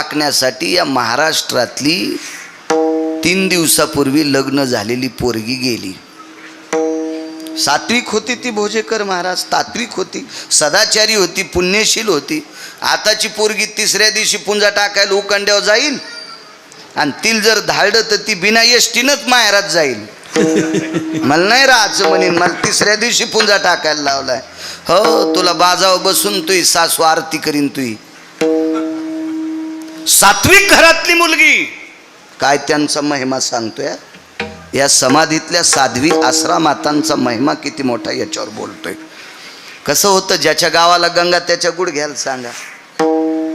टाकण्यासाठी या महाराष्ट्रातली 3 दिवसापूर्वी लग्न झालेली पोरगी गेली. सात्विक होती ती भोजेकर महाराज, तात्विक होती, सदाचारी होती, पुण्यशील होती. आताची पोरगी 3ऱ्या दिवशी पुंजा टाकायला उकंड्यावर जाईल आणि तिला जर धाडलं तर ती बिना एसटीनंच माहेरात जाईल. मला नाही राहायचं म्हणेन, मला 3ऱ्या दिवशी पुंजा टाकायला लावलाय. हो, तुला बाजावर बसून तुही सासू आरती करीन. तुही सात्विक घरातली मुलगी, काय त्यांचा महिमा सांगतोय. या समाधीतल्या साध्वी आसरा मातांचा महिमा किती मोठा याच्यावर बोलतोय. कसं होतं, ज्याच्या गावाला गंगा त्याच्या गुडघ्याला सांगा.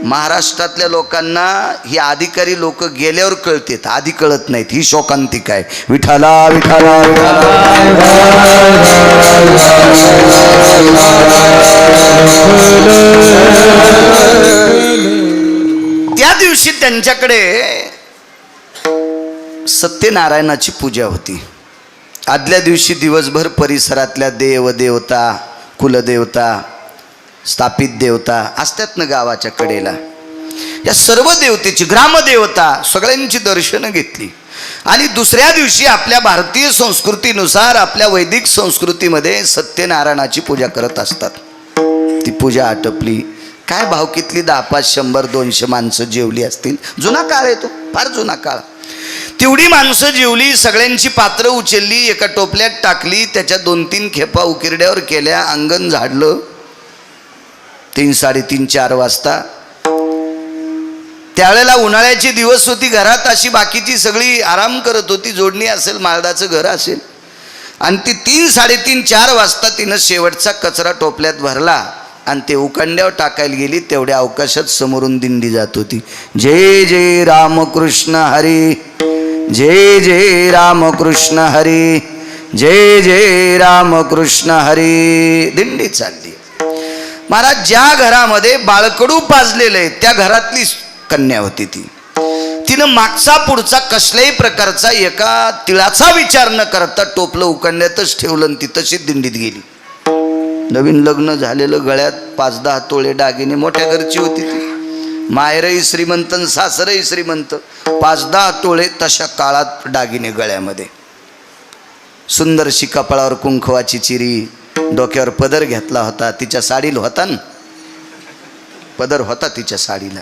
महाराष्ट्रातल्या लोकांना ही अधिकारी लोक गेल्यावर कळतात, आधी कळत नाहीत. ही शोकांतिक आहे. विठाला विठाला त्या दिवशी त्यांच्याकडे सत्यनारायणाची पूजा होती. आदल्या दिवशी दिवसभर परिसरातल्या देवदेवता, कुलदेवता, स्थापित देवता असतात ना गावाच्या कडेला, या सर्व देवतेची, ग्रामदेवता सगळ्यांची दर्शनं घेतली. आणि दुसऱ्या दिवशी आपल्या भारतीय संस्कृतीनुसार, आपल्या वैदिक संस्कृतीमध्ये सत्यनारायणाची पूजा करत असतात. ती पूजा आटपली. काय भावकीतली 10, 5, 100, 200 माणसं जेवली असतील. जुना काळ आहे तो, फार जुना काळ. तेवढी माणसं जेवली, सगळ्यांची पात्र उचलली, एका टोपल्यात टाकली, त्याच्या 2-3 खेपा उकिरड्यावर केल्या, अंगण झाडलं. 3, 3:30, 4 वाजता. त्यावेळेला उन्हाळ्याचे दिवस होती. घरात अशी बाकीची सगळी आराम करत होती. जोडणी असेल, माळदाचं घर असेल. आणि ती 3, 3:30, 4 वाजता तिनं शेवटचा कचरा टोपल्यात भरला आणि ते उकंड्यावर टाकायला गेली. तेवढ्या अवकाशात समोरून दिंडी जात होती. जय जय रामकृष्ण हरी, जय जय रामकृष्ण हरी, जय जय रामकृष्ण हरी. दिंडी चालली. महाराज, ज्या घरामध्ये बाळकडू पाजलेलं आहे त्या घरातली कन्या होती ती. तिनं मागचा पुढचा कसल्याही प्रकारचा एका तिळाचा विचार न करता टोपलं उकंड्यातच ठेवलं आणि ती तशीच दिंडीत गेली. नवीन लग्न झालेलं, गळ्यात 5-10 तोळे दागिने, मोठ्या घरची होती ती. माहेरही श्रीमंत, सासरही श्रीमंत. 5-10 तोळे तशा काळात दागिने गळ्यामध्ये. सुंदरशी कपाळावर कुंकवाची चिरी, डोक्यावर पदर घेतला होता. तिच्या साडीला होता ना पदर, होता तिच्या साडीला,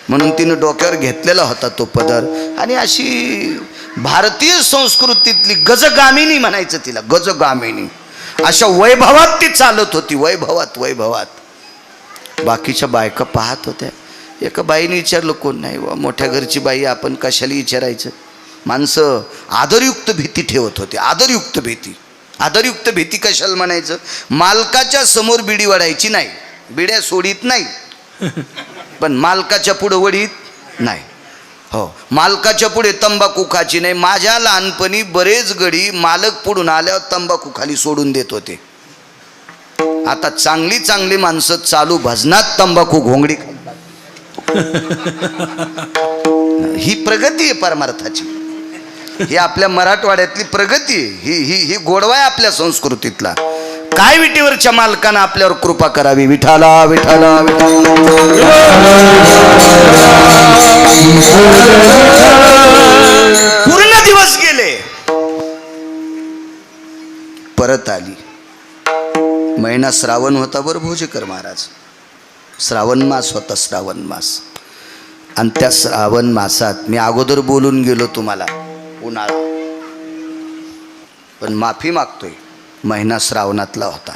म्हणून तिनं डोक्यावर घेतलेला होता तो पदर. आणि अशी भारतीय संस्कृतीतली गजगामिनी म्हणायचं तिला, गजगामिनी. अशा वैभवात ती चालत होती, वैभवात वैभवात. बाकीच्या बायका पाहत होत्या. एका बाईने विचारलं, कोण नाही वा, मोठ्या घरची बाई, आपण कशाला विचारायचं. माणसं आदरयुक्त भीती ठेवत होते, आदरयुक्त भीती. आदरयुक्त भीती कशाला म्हणायचं. मालकाच्या समोर बिडी वाढायची नाही, बिड्या सोडीत नाही, पण मालकाच्या पुढं वडीत नाही. हो, मालकाच्या पुढे तंबाखू खायची नाही. माझ्या लहानपणी बरेच गडी मालक पुढून आल्यावर तंबाखू खाली सोडून देत होते. आता चांगली चांगली माणसं चालू भजनात तंबाखू घोंगडी खातात. ही प्रगती आहे परमार्थाची. ही आपल्या मराठवाड्यातली प्रगती आहे. ही गोडवा आहे आपल्या संस्कृतीतला. काय विटेवरच्या मालकानं आपल्यावर कृपा करावी. विठाला विठाला पूर्ण दिवस गेले, परत आली. महिना श्रावण होता बरं भोजेकर महाराज. श्रावण मास होता, श्रावण मास. आणि त्या श्रावण मासात मी अगोदर बोलून गेलो तुम्हाला, उन्हाळा, पण माफी मागतोय. महिना श्रावणातला होता.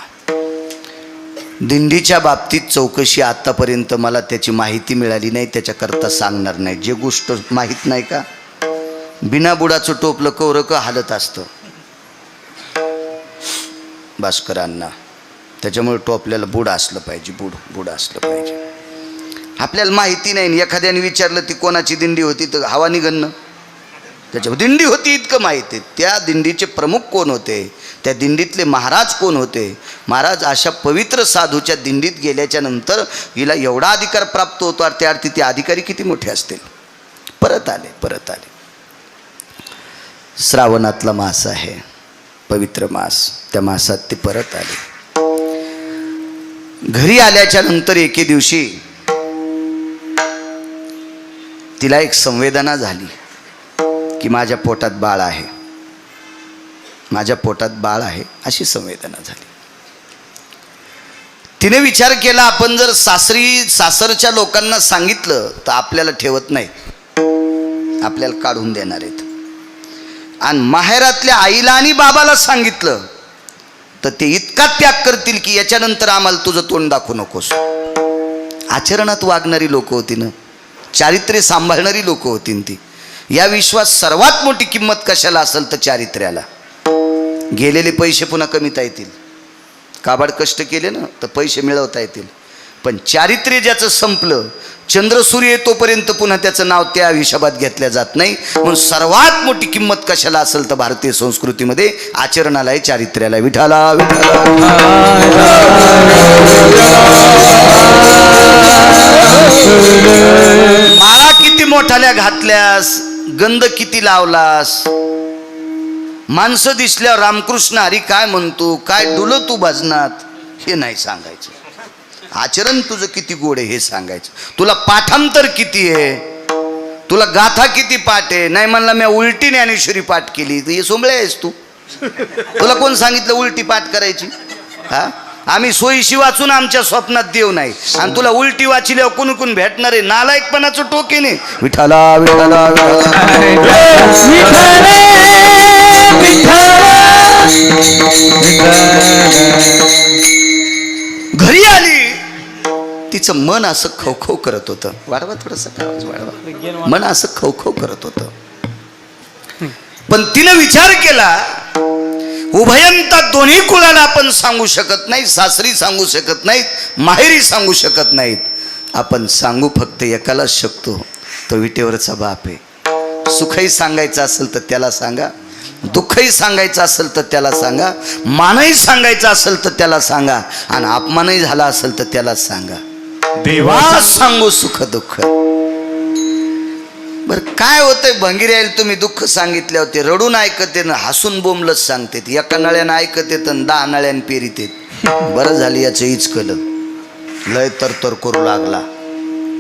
दिंडीच्या बाबतीत चौकशी आत्तापर्यंत मला त्याची माहिती मिळाली नाही, त्याच्याकरता सांगणार नाही. जे गोष्ट माहीत नाही का, बिना बुडाचं टोपलं कवरक हालत असतं भास्करांना. त्याच्यामुळे टोपल्याला बुड असलं पाहिजे, बुड असलं पाहिजे. आपल्याला माहिती नाही. एखाद्याने विचारलं ती कोणाची दिंडी होती तर हवा निघणं. त्याच्यावर दिंडी होती इतकं माहिती. त्या दिंडीचे प्रमुख कोण होते, त्या दिंडीतले महाराज कोण होते. महाराज अशा पवित्र साधूच्या दिंडीत गेल्याच्या नंतर हिला एवढा अधिकार प्राप्त होतो, त्या अर्थी ते अधिकारी किती मोठे असतील. परत आले. श्रावणातला मास आहे, पवित्र मास. त्या मासात ते परत आले. घरी आल्याच्या नंतर एके दिवशी तिला एक संवेदना झाली की माझ्या पोटात बाळ आहे, माझ्या पोटात बाळ आहे, अशी संवेदना झाली. तिने विचार केला, आपण जर सासरच्या लोकांना सांगितलं तर आपल्याला ठेवत नाही, आपल्याला काढून देणार आहेत. आणि माहेरातल्या आईला आणि बाबाला सांगितलं तर ते इतका त्याग करतील की याच्यानंतर आम्हाला तुझं तोंड दाखवू नकोस. आचरणात वागणारी लोक होती ना, चारित्र्य सांभाळणारी लोक होती ती. या विश्वात सर्वात मोठी किंमत कशाला असेल तर चारित्र्याला. गेलेले पैसे पुन्हा कमीता येतील, काबाड कष्ट केले ना तर पैसे मिळवता येतील, पण चारित्र्य ज्याचं संपलं, चंद्र सूर्य तोपर्यंत पुन्हा त्याचं नाव त्या हिशोबात घेतल्या जात नाही. म्हणून सर्वात मोठी किंमत कशाला असेल तर भारतीय संस्कृतीमध्ये आचरणाला आहे, चारित्र्याला. विठाला माळा किती मोठाल्या घातल्यास, गंध किती लावलास, माणसं दिसल्यावर रामकृष्ण हरी काय म्हणतो, काय डुलं तू भजनात, हे नाही सांगायचं. आचरण तुझं किती गोड आहे हे सांगायचं. तुला पाठांतर किती आहे, तुला गाथा किती पाठ आहे. नाही म्हणला मी उलटी ज्ञानेश्वरी पाठ केली, हे सोंबळे आहेस तू. तुला कोण सांगितलं उलटी पाठ करायची? हा, आम्ही सोयीशी वाचून आमच्या स्वप्नात देव नाही, आणि तुला उलटी वाचिल्यावर कोण कोण भेटणार आहे? नालायकपणाचं टोकेने. विठाला विठाला घरी आली, तिचं मन असं खवखव करत होतं. वाढवा थोडंसं आवाज वाढवा. मन असं खवखव करत होतं. पण तिनं विचार केला, उभयंता दोन्ही कुळाला आपण सांगू शकत नाही, सासरी सांगू शकत नाहीत, माहेरी सांगू शकत नाहीत. आपण सांगू फक्त एकालाच शकतो, तो विटेवरचा बाप आहे. सुखही सांगायचं असेल तर त्याला सांगा, दुःखही सांगायचं असेल तर त्याला सांगा, मानही सांगायचं असेल तर त्याला सांगा, आणि अपमानही झाला असेल तर त्यालाच सांगा. देवा सांगू सुख दुःख. बर काय होतंय भंगिऱ्याला, तुम्ही दुःख सांगितले होते, रडून ऐकते ना हसून बोंबलच सांगते. एका नळ्यानं ऐकत येत आणि 10 नळ्यानं पेरीत येत. बरं झालं याचं इचकलं, लय तर करू लागला,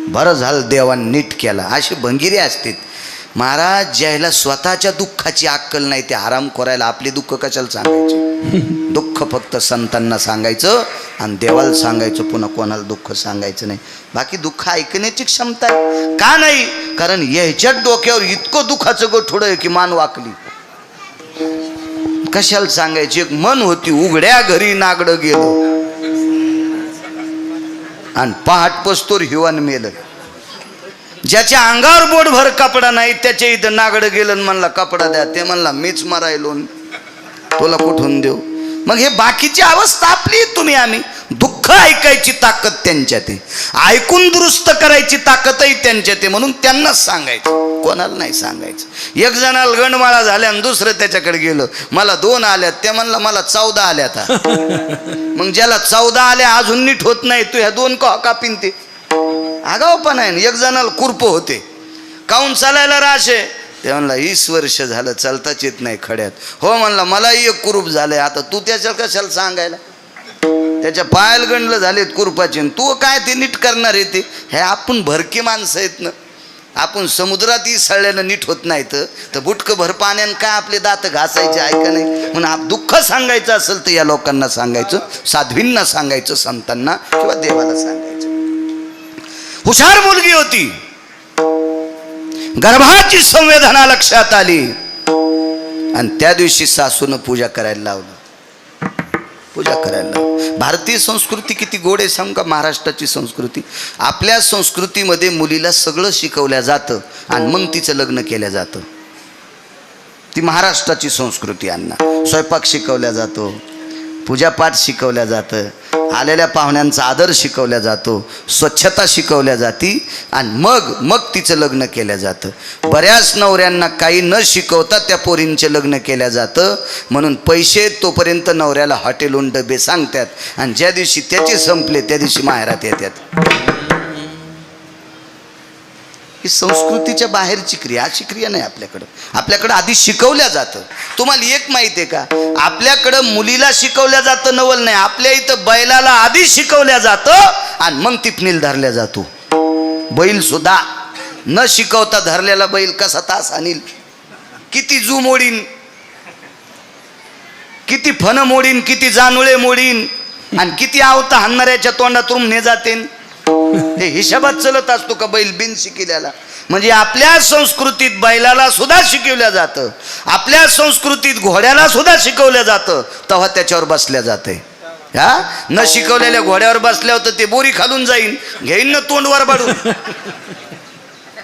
बरं झालं देवान नीट केला. असे भंगिरे असतात. महाराज ज्याला स्वतःच्या दुःखाची अक्कल नाही ते आराम करायला आपले दुःख कशाला सांगायचे? दुःख फक्त संतांना सांगायचं आणि देवाला सांगायचं, पुन्हा कोणाला दुःख सांगायचं नाही. बाकी दुःख ऐकण्याची क्षमता आहे का नाही? कारण याच्यात डोक्यावर इतकं दुःखाचं गोठोड आहे की मान वाकली. कशाला सांगायची? एक मन होती, उघड्या घरी नागडं गेलं आणि पहाट पस्तोर हिवान मेलं. ज्याच्या अंगावर बोटभर कपडा नाही त्याच्या इथं नागडं गेलं, म्हणला कपडा द्या, ते म्हणला मीच मरायलो, तुला कुठून देऊ? मग हे बाकीची अवस्था आपली, तुम्ही आम्ही. दुःख ऐकायची ताकद त्यांच्यात आहे, ऐकून दुरुस्त करायची ताकदही त्यांच्यात आहे, म्हणून त्यांनाच सांगायचं, कोणाला नाही सांगायचं. एक जणाला गंडमाळा झाल्या आणि दुसरं त्याच्याकडे गेलं, मला 2 आल्यात, ते म्हणला मला 14 आल्यात. मग ज्याला 14 आल्या अजून नीट होत नाही, तू ह्या 2 कापीन ते आगाव पण आहे. एक जणाला कुरप होते, काऊन चालायला राशे, ते म्हणला 20 वर्ष झालं चालताच येत नाही खड्यात. हो म्हणला मलाही एक कुरूप झालंय. आता तू त्याच्या कशाला सांगायला? त्याच्या पायाला गंडलं झालेत कुरपाचे, तू काय ते नीट करणार आहे? ते हे आपण भरकी माणसं आहेत ना, आपण समुद्रातही सळल्यानं नीट होत नाही तर बुटकं भर पाण्यानं काय आपले दात घासायचे आहे का नाही? म्हणून दुःख सांगायचं असेल तर या लोकांना सांगायचं, साध्वींना सांगायचं, संतांना किंवा देवाला सांगायचं. हुशार मुलगी होती, गर्भाची संवेदना लक्षात आली आणि त्या दिवशी सासूनं पूजा करायला लावलं. पूजा करायला लावलं. भारतीय संस्कृती किती गोड आहे सांगू का? महाराष्ट्राची संस्कृती. आपल्या संस्कृतीमध्ये मुलीला सगळं शिकवल्या जातं आणि मग तिचं लग्न केलं जातं. ती महाराष्ट्राची संस्कृती. अण्णा स्वयंपाक शिकवल्या जातो, पूजापाठ शिकवल्या जातं, आलेल्या पाहुण्यांचा आदर शिकवल्या जातो, स्वच्छता शिकवल्या जाती आणि मग तिचं लग्न केलं जातं. बऱ्याच नवऱ्यांना काही न शिकवता त्या पोरींचे लग्न केलं जातं. म्हणून पैसे तोपर्यंत नवऱ्याला हॉटेलहून डबे सांगतात आणि ज्या दिवशी त्याचे संपले त्या दिवशी माहेरात येतात. ही संस्कृतीच्या बाहेरची क्रिया, अशी क्रिया नाही आपल्याकडं. आपल्याकडं आधी शिकवल्या जातं. तुम्हाला एक माहिती आहे का? आपल्याकडं मुलीला शिकवल्या जातं नवल नाही, आपल्या इथं बैलाला आधी शिकवल्या जातं आणि मग टिपणीला धरल्या जातो. बैल सुद्धा न शिकवता धरलेला बैल कसा तास आणील, किती जू मोडीन, किती फन मोडीन, किती जानुळे मोडीन, आणि किती आवता हाणणाऱ्याच्या तोंडातून ने जातेन. ते हिशोबात चलत असतो का बैल बिन शिकलेला. म्हणजे आपल्या संस्कृतीत बैलाला सुद्धा शिकवलं जातं, आपल्या संस्कृतीत घोड्याला सुद्धा शिकवलं जातं, तेव्हा त्याच्यावर बसल्या जाते. हा न शिकवलेल्या घोड्यावर बसल्यावर तर ते बोरी खालून जाईन, घेईन ना तोंडवर बाडून.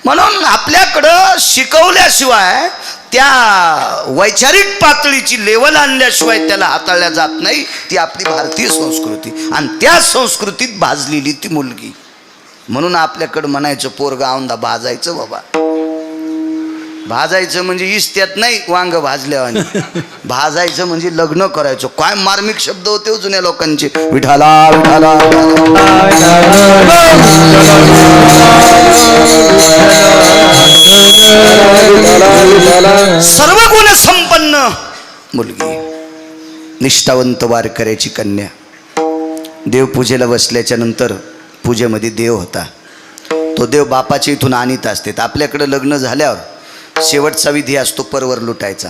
म्हणून आपल्याकडं शिकवल्याशिवाय त्या वैचारिक पातळीची लेवल आणल्याशिवाय त्याला हाताळल्या जात नाही. ती आपली भारतीय संस्कृती, आणि त्या संस्कृतीत भाजलेली ती मुलगी. म्हणून आपल्याकडं म्हणायचं पोरगा औंदा भाजायचं. बाबा भाजायचं म्हणजे इस्त्यात नाही वांग भाजल्यावानी, भाजायचं म्हणजे लग्न करायचं. काय मार्मिक शब्द होते जुन्या लोकांचे. विठाला विठाला सर्व गुण संपन्न मुलगी, निष्ठावंत वारकऱ्याची कन्या. देवपूजेला बसल्याच्या नंतर पूजेमध्ये देव होता. तो देव बापाच्या इथून आणीत असते. आपल्याकडं लग्न झाल्यावर शेवटचा विधी असतो परवर लुटायचा.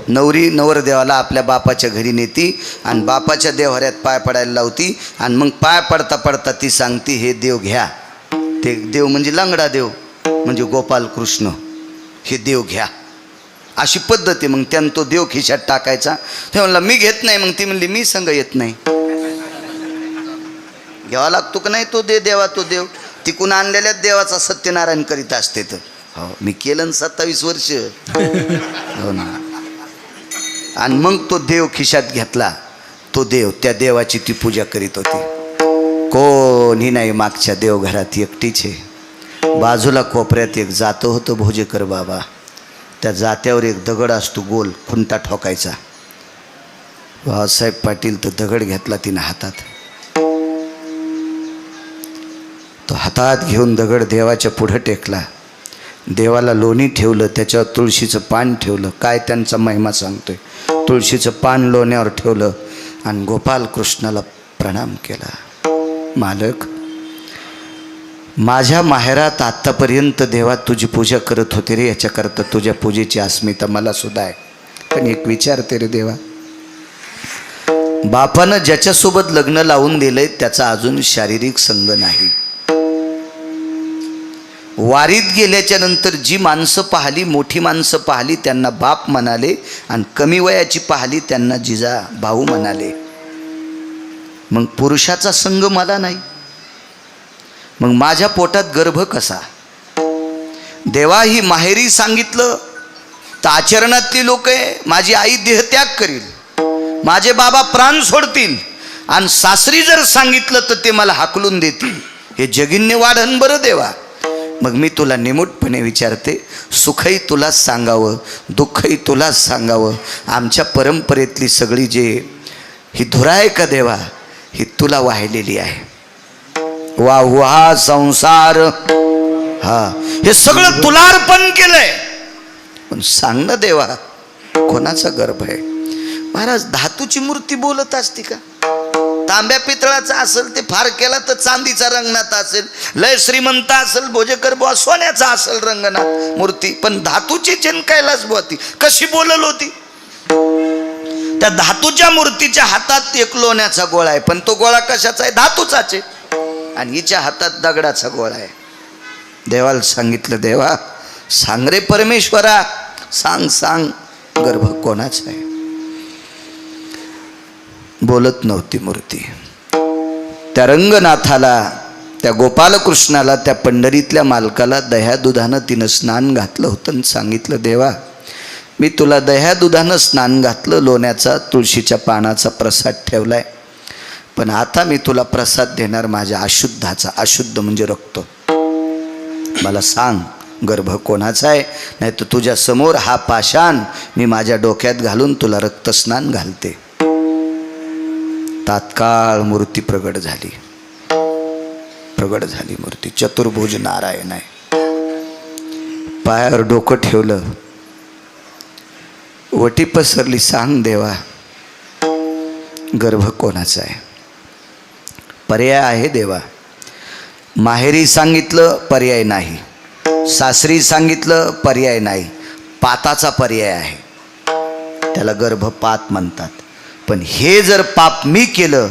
नवरी नवरदेवाला आपल्या बापाच्या घरी नेती आणि बापाच्या देवहऱ्यात पाय पडायला लावती, आणि मग पाय पडता पडता ती सांगती हे देव घ्या. ते देव म्हणजे लंगडा देव, म्हणजे गोपाल कृष्ण, हे देव घ्या. अशी पद्धत आहे. मग त्यानं तो देव खिशात टाकायचा. ते म्हणला मी घेत नाही. मग ती म्हणली मी संग येत नाही. घ्यावा लागतो का नाही तो देवा, तो देव तिकून आणलेल्या देवाचा सत्यनारायण करीत असते. तर हो मी केलं 27 वर्ष. हो ना. आणि मग तो देव खिशात घेतला. तो देव, त्या देवाची ती पूजा करीत होती. कोणी नाही मागच्या देवघरात, एकटीच आहे. बाजूला कोपऱ्यात एक जातं होतं भोजेकर बाबा. त्या जात्यावर एक दगड असतो गोल, खुंटा ठोकायचा. भाऊसाहेब पाटील तो दगड घेतला तिनं हातात. तो हातात घेऊन दगड देवाच्या पुढं टेकला. देवाला लोणी ठेवलं, त्याच्यावर तुळशीचं पान ठेवलं. काय त्यांचा महिमा सांगतोय. तुळशीचं पान लोण्यावर ठेवलं आणि गोपाल कृष्णाला प्रणाम केला. मालक, माझ्या माहेरात आत्तापर्यंत देवा तुझी पूजा करत होते रे, याच्याकरता तुझ्या पूजेची अस्मिता मला सुद्धा आहे. पण एक विचारते रे देवा, बापानं ज्याच्यासोबत लग्न लावून दिलंय त्याचा अजून शारीरिक संग नाही. वारीत गेल्याच्या नंतर जी माणसं पाहिली, मोठी माणसं पाहिली त्यांना बाप म्हणाले, आणि कमी वयाची पाहिली त्यांना जिजा भाऊ म्हणाले. मग पुरुषाचा संग मला नाही, मग माझ्या पोटात गर्भ कसा. देवा ही माहेरी सांगितलं तर आचरणातली लोक आहे. माझी आई देहत्याग करील, माझे बाबा प्राण सोडतील, आणि सासरी जर सांगितलं तर ते मला हाकलून देतील. हे जगिन्य वाढन बरं देवा. मग मी तुला निमूटपणे विचारते, सुखही तुलाच सांगावं, दुःखही तुलाच सांगावं. आमच्या परंपरेतली सगळी जे ही धुरा आहे का देवा, ही तुला वाहिलेली आहे. वाहुहा संसार, हा हे सगळं तुला अर्पण केलंय. पण सांग ना देवा, कोणाचा गर्भ आहे. महाराज, धातूची मूर्ती बोलत असते का. तांब्या पितळाचा असेल ते फार केला तर चांदीचा रंगनाथ असेल, लय श्रीमंत असेल भोजेकर बुवा सोन्याचा असेल रंगनाथ मूर्ती, पण धातूची कैलास बुवा ती कशी बोलल होती. त्या धातूच्या मूर्तीच्या हातात एक लोण्याचा गोळा आहे, पण तो गोळा कशाचा आहे, धातूचाच आहे. आणि हिच्या हातात दगडाचा गोळा आहे. देवाला सांगितलं, देवा सांग रे परमेश्वरा, सांग सांग गर्भ कोणाचा आहे. बोलत नव्हती मूर्ती. त्या रंगनाथाला, त्या गोपालकृष्णाला, त्या पंढरीतल्या मालकाला दह्या दुधानं तिनं स्नान घातलं होतं आणि सांगितलं, देवा मी तुला दह्या दुधानं स्नान घातलं, लोण्याचा तुळशीच्या पानाचा प्रसाद ठेवलाय, पण आता मी तुला प्रसाद देणार माझ्या अशुद्धाचा. अशुद्ध म्हणजे रक्त. मला सांग गर्भ कोणाचा आहे, नाही तर तुझ्या समोर हा पाषाण मी माझ्या डोक्यात घालून तुला रक्तस्नान घालते. तात्काळ मूर्ती प्रगट झाली. प्रगट झाली मूर्ती. चतुर्भुज नारायण आहे. पायावर डोकं ठेवलं, वटी पसरली. सांग देवा गर्भ कोणाचा आहे. पर्याय आहे देवा. माहेरी सांगितलं पर्याय नाही, सासरी सांगितलं पर्याय नाही, पाताचा पर्याय आहे, त्याला गर्भपात म्हणतात. पण हे जर पाप मी केलं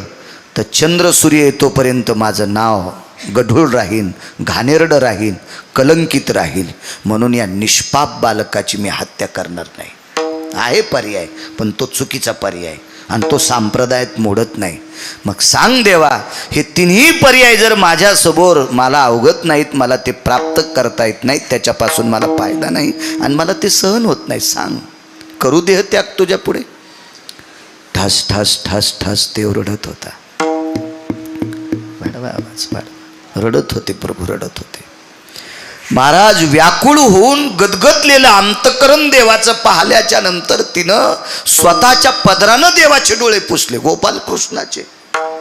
तर चंद्र सूर्य येतोपर्यंत माझं नाव गढूळ राहीन, घाणेरडं राहीन, कलंकित राहील. म्हणून या निष्पाप बालकाची मी हत्या करणार नाही. आहे पर्याय, पण तो चुकीचा पर्याय आणि तो संप्रदायात मोडत नाही. मग सांग देवा, हे तिन्ही पर्याय जर माझ्यासमोर मला अवगत नाहीत, मला ते प्राप्त करता येत नाहीत, त्याच्यापासून मला फायदा नाही आणि मला ते सहन होत नाही, सांग करू देह त्याग तुझ्या पुढे. ठस ठस ठस ठस देव रडत होता. रडत होते प्रभू, रडत होते. महाराज व्याकुळ होऊन गदगदलेलं अंतकरण देवाचं पाहिल्याच्या नंतर तिनं स्वतःच्या पदरानं देवाचे डोळे पुसले, गोपाल कृष्णाचे,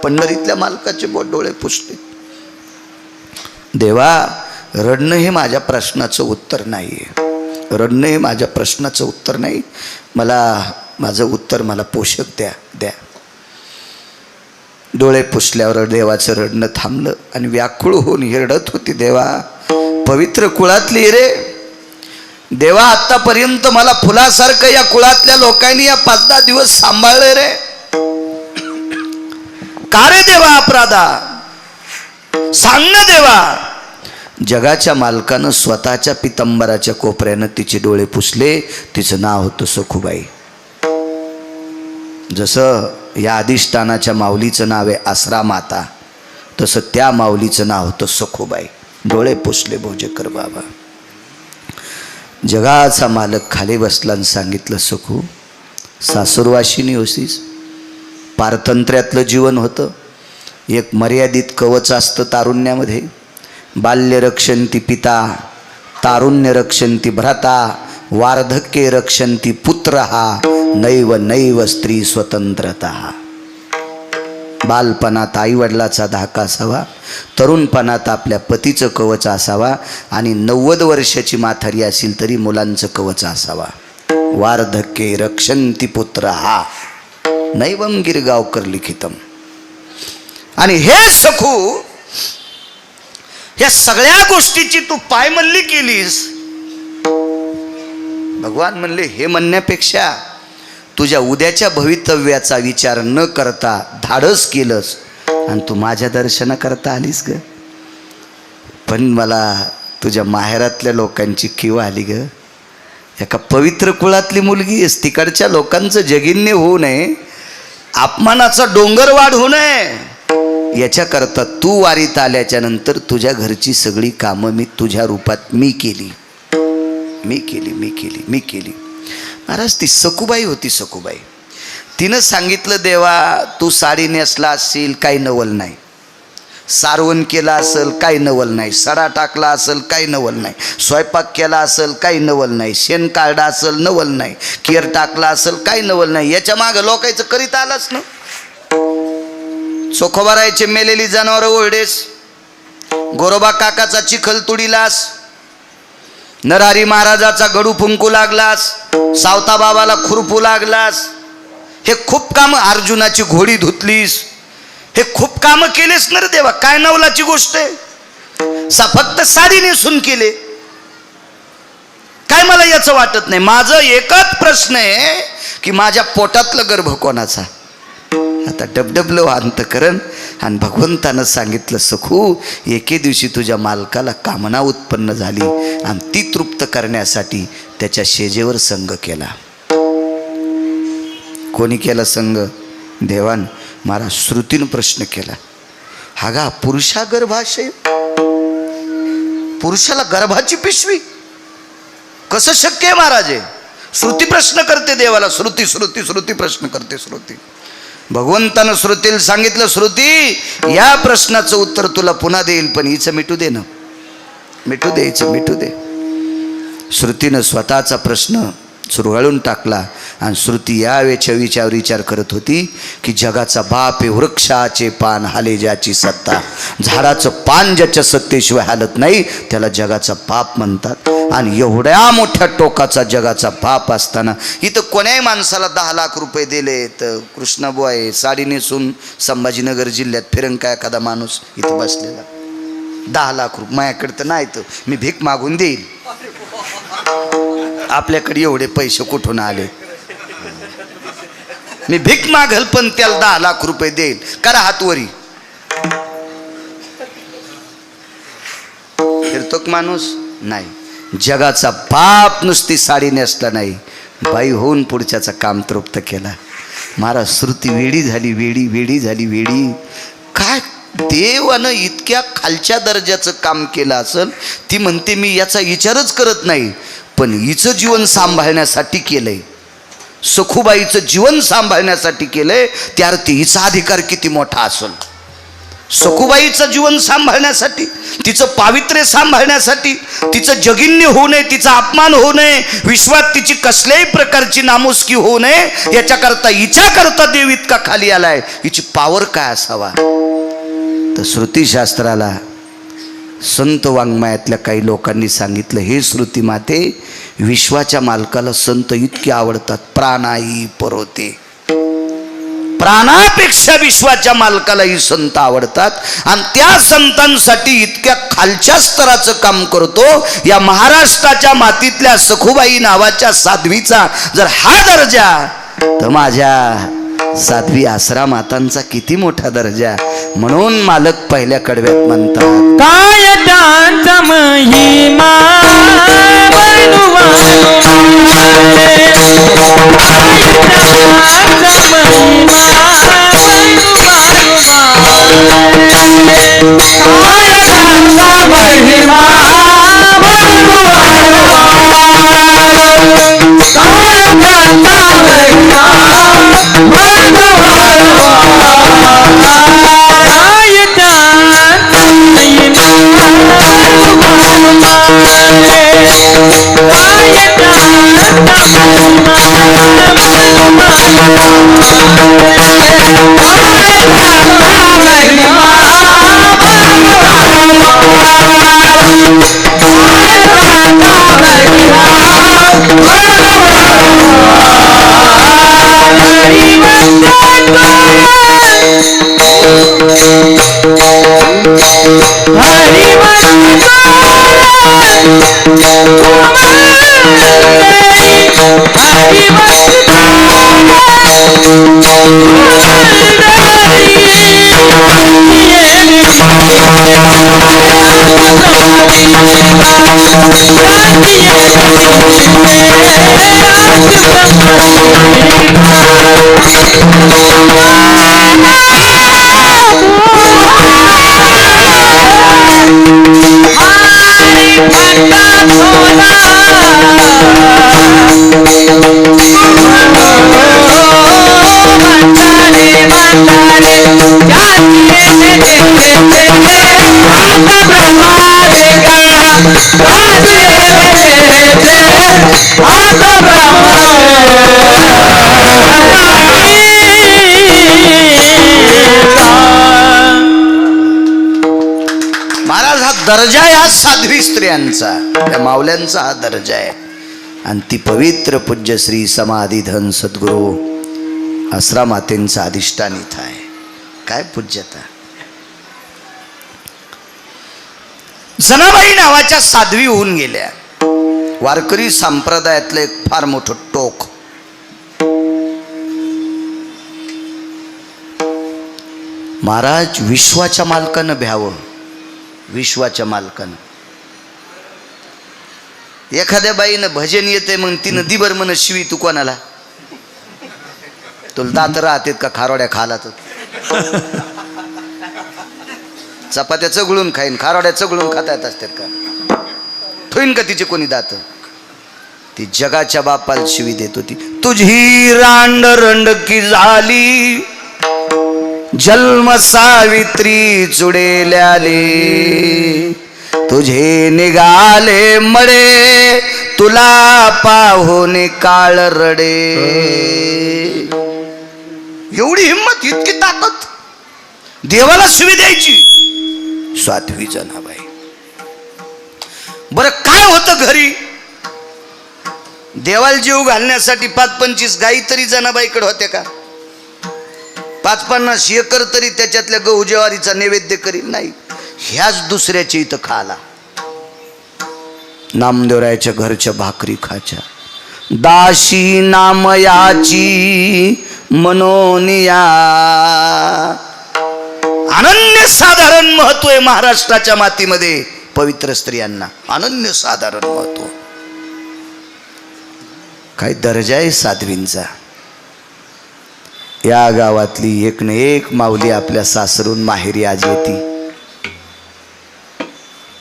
पंढरीतल्या मालकाचे डोळे पुसले. देवा, रडणं हे माझ्या प्रश्नाचं उत्तर नाही आहे, रडणं हे माझ्या प्रश्नाचं उत्तर नाही, मला माझं उत्तर मला पोषक द्या द्या. डोळे पुसल्यावर देवाचं रडणं थांबलं आणि व्याकुळ होऊन ही रडत होती. देवा, पवित्र कुळातली रे देवा, आतापर्यंत मला फुलासारखं या कुळातल्या लोकांनी या 5-10 दिवस सांभाळले रे, का रे देवा अपराधा, सांग ना देवा. जगाच्या मालकानं स्वतःच्या पितंबराच्या कोपऱ्यानं तिचे डोळे पुसले. तिचं नाव होतं सखुबाई. जसं या अधिष्ठानाच्या माऊलीचं नाव आहे आसरा माता, तसं त्या माऊलीचं नाव होतं सखुबाई. डोळे पुसले भोजेकर बाबा. जगाचा मालक खाली बसला आणि सांगितलं, सखू, सासुरवाशिनी होतीस, पारतंत्र्यातलं जीवन होतं, एक मर्यादित कवच असतं तारुण्यामध्ये. बाल्य रक्षन्ति पिता, तारुण्य रक्षन्ति भ्राता, वार्धक्ये रक्षन्ति पुत्रः, नैव नैव स्त्री स्वतंत्रता. बालपणात आईवडिलाचा धाका असावा, तरुणपणात आपल्या पतीचं कवच असावा आणि 90 वर्षाची म्हातारी असेल तरी मुलांचं कवच असावा. वार्धक्ये रक्षन्ति पुत्रः, नैवम गिरगावकर लिखितम. आणि हे सखू, या सगळ्या गोष्टीची तू पायमल्ली केलीस. भगवान म्हणले, हे म्हणण्यापेक्षा तुझ्या उद्याच्या भवितव्याचा विचार न करता धाडस केलंस आणि तू माझ्या दर्शनाकरता आलीस ग. पण मला तुझ्या माहेरातल्या लोकांची कीव आली ग. एका पवित्र कुळातली मुलगी आहेस, तिकडच्या लोकांचं जगिन्य होऊ नये, अपमानाचा डोंगर वाढ होऊ नये, याच्याकरता तू वारीत आल्याच्या नंतर तुझ्या घरची सगळी कामं मी तुझ्या रूपात मी केली. महाराज, ती सखुबाई होती. सखुबाई तिनं सांगितलं, देवा, तू साडी नेसला असेल काही नवल नाही, सारवण केला असेल काही नवल नाही, सडा टाकला असेल काही नवल नाही, स्वयंपाक केला असेल काही नवल नाही, शेण काढला असेल नवल नाही, केर टाकला असेल काही नवल नाही, याच्या मागं लोकांचं करीत आलाच ना. चोखोबारायचे मेलेली जनावरं ओरडेस, गोरोबा काकाचा चिखल तुडीलास, नरहरी महाराजाचा गडू फुंकू लागलास, सावता बाबाला खुरपू लागलास, हे खूप काम, अर्जुनाची घोडी धुतलीस, हे खूप काम केलेस ना रे देवा. काय नवलाची गोष्ट आहे, फक्त साडी नेसून केले काय? मला याचं वाटत नाही. माझं एकच प्रश्न आहे की माझ्या पोटातलं गर्भ कोणाचा? आता डबडबलं अंतकरण आणि भगवंतानं सांगितलं, सखू, एके दिवशी तुझ्या मालकाला कामना उत्पन्न झाली आणि ती तृप्त करण्यासाठी त्याच्या शेजेवर संग केला. कोणी केला संग? देवान महाराज श्रुतीनं प्रश्न केला. हा गा पुरुषा गर्भाशय, पुरुषाला गर्भाची पिशवी कसं शक्य आहे महाराज? श्रुती प्रश्न करते देवाला, श्रुती श्रुती श्रुती प्रश्न करते. श्रुती भगवंतानं श्रुतीला सांगितलं, श्रुती, या प्रश्नाचं उत्तर तुला पुन्हा देईल, पण हिचं मिटू दे ना, मिटू दे, हिचं मिटू दे. श्रुतीनं स्वतःचा प्रश्न चुरगळून टाकला आणि श्रुती यावेच्या विचार करत होती की जगाचा बाप हे वृक्षाचे पान हाले ज्याची सत्ता, झाडाचं पान ज्याच्या सत्तेशिवाय हालत नाही त्याला जगाचा बाप म्हणतात. आणि एवढ्या मोठ्या टोकाचा जगाचा बाप असताना इथं कोण्याही माणसाला 10 लाख रुपये दिले तर कृष्णाबुवा आहे साडी नेसून संभाजीनगर जिल्ह्यात फिरंग का एखादा माणूस इथं बसलेला? 10 लाख रुपये माझ्याकडे तर नाही, तर मी भीक मागून देईल. आपल्याकडे एवढे पैसे कुठून आले? मी भीक मागल पण त्याला 10 लाख रुपये देईल. करा हातवरी. फिरतो का माणूस? नाही. जगाचा बाप नुसती साडी नेसला नाही, बाई होऊन पुढच्याचं काम तृप्त केला. महाराज श्रुती वेडी झाली, वेडी झाली. काय देवानं इतक्या खालच्या दर्जाचं काम केलं असेल. ती म्हणते मी याचा विचारच करत नाही, पण हिचं जीवन सांभाळण्यासाठी केलंय, सखूबाईचं जीवन सांभाळण्यासाठी केलंय. त्या अर्थी हिचा अधिकार किती मोठा असेल. सखूबाईचं जीवन सांभाळण्यासाठी, तिचं पावित्र्य सांभाळण्यासाठी, तिचं जगिन्य होऊ नये, तिचा अपमान होऊ नये, विश्वात तिची कसल्याही प्रकारची नामुष्की होऊ नये, याच्याकरता हिच्याकरता देव इतका खाली आलाय. हिची पावर काय असावा. तर श्रुतीशास्त्राला संत वाङ्मयातल्या काही लोकांनी सांगितलं, हे श्रुती माते, विश्वाच्या मालकाला संत इतके आवडतात, प्राणाई परोते. प्राणापेक्षा विश्वाच्या मालकालाही संत आवडतात. आणि त्या संतांसाठी इतक्या खालच्या स्तराचं काम करतो. या महाराष्ट्राच्या मातीतल्या सखूबाई नावाच्या साध्वीचा जर हा दर्जा, तर माझ्या साध्वी आसरा मातांचा किती मोठा दर्जा. म्हणून मालक पहिल्या कडव्यात म्हणतात, काय त्यांचा महिमा दर्जा या साध्वी स्त्रियांचा, त्या मावल्यांचा हा दर्जा आहे. आणि ती पवित्र पूज्य श्री समाधीधन सद्गुरू आसरा मातेंचा अधिष्ठान इथं आहे. काय पूज्यता. जनाबाई नावाच्या साध्वी होऊन गेल्या. वारकरी संप्रदायातलं एक फार मोठं टोक. महाराज विश्वाच्या मालकानं भ्यावं. विश्वाच्या मालकानं. एखाद्या बाईनं भजन येते मग तिनं दिबर म्हण शिवी तू कोणाला, तुला दात राहतेत का खारोड्या खाला तर चपात्या चगळून खाईन, खारोड्या चगळून खाता येत असतात का, ठोईन का तिचे कोणी दात. ती जगाच्या बापाला शिवी देत होती. तुझी रांड रंडकी झाली, जन्म सावित्री चुडेल्याले, तुझे निघाले मडे, तुला पाहून काळ रडे. एवढी हिंमत, इतकी ताकद, देवाला शिवी द्यायची. साध्वी जनाबाई. बरं काय होतं घरी? देवाला जीव घालण्यासाठी 5-25 गाई तरी जनाबाईकडे होते का? 5-50 एकर तरी त्याच्यातल्या गहू ज्वारीचा नैवेद्य करील नाही. ह्याच दुसऱ्याच्या इथं खाला. नामदेवरायाच्या घरच्या भाकरी खाच्या. दाशी नामयाची मनोनिया. अनन्य साधारण महत्व आहे महाराष्ट्राच्या मातीमध्ये पवित्र स्त्रियांना. अनन्य साधारण महत्व. काय दर्जा आहे साध्वींचा. या गावातली एक न एक माऊली आपल्या सासरून माहेरी आज येते.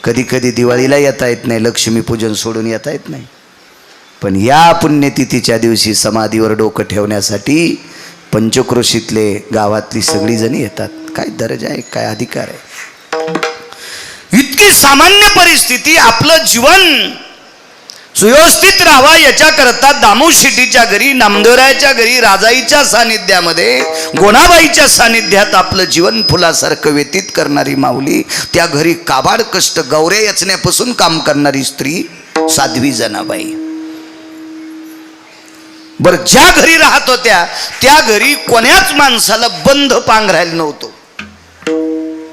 कधी कधी दिवाळीला येता येत नाही, लक्ष्मीपूजन सोडून येता येत नाही, पण या पुण्यतिथीच्या दिवशी समाधीवर डोकं ठेवण्यासाठी पंचक्रोशीतले गावातली सगळी जण येतात. काय दर्जा आहे, काय अधिकार आहे. इतकी सामान्य परिस्थिती. आपलं जीवन सुव्यवस्थित राहावा याच्याकरता दामू शेट्टीच्या घरी, नामदेवरायाच्या घरी, राजाईच्या सानिध्यामध्ये, गोणाबाईच्या सानिध्यात आपलं जीवन फुलासारखं व्यतीत करणारी माऊली, त्या घरी काबाड कष्ट गौऱ्या यचण्यापासून काम करणारी स्त्री साध्वी जनाबाई. बर, ज्या घरी राहत होत्या त्या घरी कोण्याच माणसाला बंद पांघरायला नव्हतं.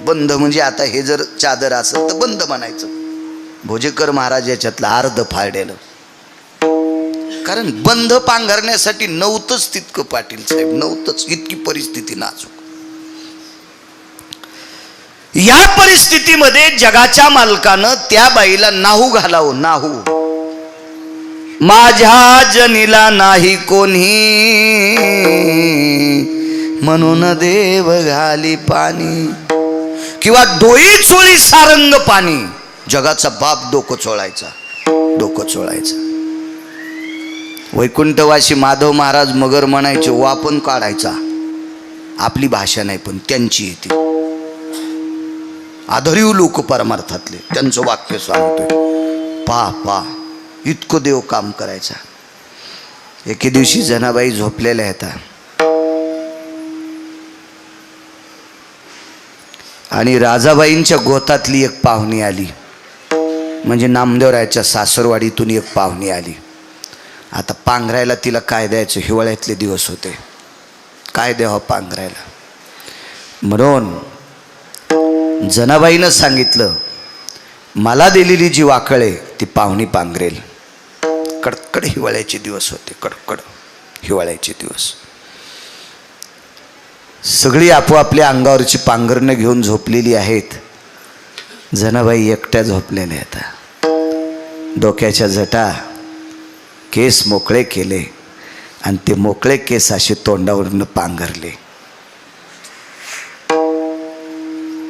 बंद म्हणजे आता हे जर चादर असेल तर बंद म्हणायचं. भोजेकर महाराज याच्यातलं अर्ध फाडलेलं. कारण बंद पांघरण्यासाठी नव्हतंच तितकं पाटील साहेब, नव्हतंच. इतकी परिस्थिती नाजूक. या परिस्थितीमध्ये जगाच्या मालकानं त्या बाईला नाहू घालावं. नाहू. माझ्या जनीला नाही कोणी म्हणून देव घाली पाणी, किंवा डोई चोळी सारंग पाणी. जगाचा बाप डोकं चोळायचा, डोकं चोळायचा. वैकुंठवासी माधव महाराज मगर म्हणायचे, वापन काढायचा. आपली भाषा नाही पण त्यांची येते. आधरीव लोक परमार्थातले, त्यांचं वाक्य सांगतोय. पा इतकं देव काम करायचा. एके दिवशी जनाबाई झोपलेल्या आहेत आणि राजाबाईंच्या गोतातली एक पाहुणी आली. म्हणजे नामदेवरायाच्या सासरवाडीतून एक पाहुणी आली. आता पांघरायला तिला काय द्यायचं, हिवाळ्यातले दिवस होते. काय द्यावं पांघरायला म्हणून जनाबाईनं सांगितलं, मला दिलेली जी वाकळ आहे ती पाहुणी पांघरेल. कडकड हिवाळ्याचे दिवस होते, कडकड हिवाळ्याचे दिवस. सगळी आपोआपल्या अंगावरची पांघरणं घेऊन झोपलेली आहेत. जनाबाई एकट्या झोपलेल्या आहेत. डोक्याच्या जटा, केस मोकळे केले आणि ते मोकळे केस असे तोंडावरनं पांघरले.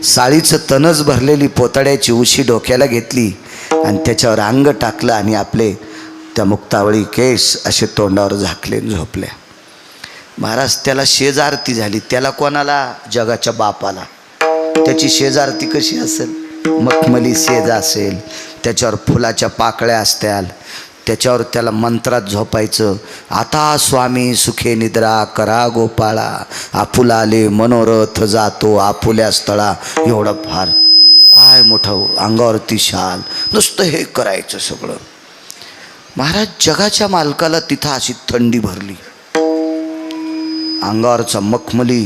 साळीचं तणच भरलेली पोताड्याची उशी डोक्याला घेतली आणि त्याच्यावर अंग टाकलं आणि आपले त्या मुक्तावळी केस असे तोंडावर झाकले झोपल्या. महाराज त्याला शेजारती झाली. त्याला कोणाला? जगाच्या बापाला. त्याची शेजारती कशी असेल? मखमली शेज असेल, त्याच्यावर फुलाच्या पाकळ्या असत्याल, त्याच्यावर त्याला मंत्रात झोपायचं. आता स्वामी सुखे निद्रा करा गोपाळा, आपुलाले मनोरथ जातो आपुल्या स्थळा. एवढं फार काय मोठं अंगावरती शाल, नुसतं हे करायचं सगळं. महाराज जगाच्या मालकाला तिथं अशी थंडी भरली. अंगावरचा मखमली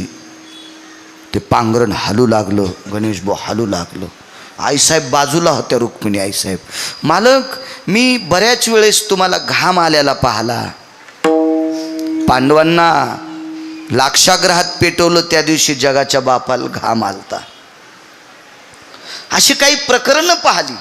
ते पांघरण हालू लागलं. गणेशभाऊ हालू लागलं. आईसाहेब बाजूला होत्या. रुक्मिणी आईसाहेब, मालक मी बऱ्याच वेळेस तुम्हाला घाम आल्याला पाहला. पांडवांना लाक्षाग्रहात पेटवलं त्या दिवशी जगाच्या बापाला घाम आलता. अशी काही प्रकरणं पाहिली.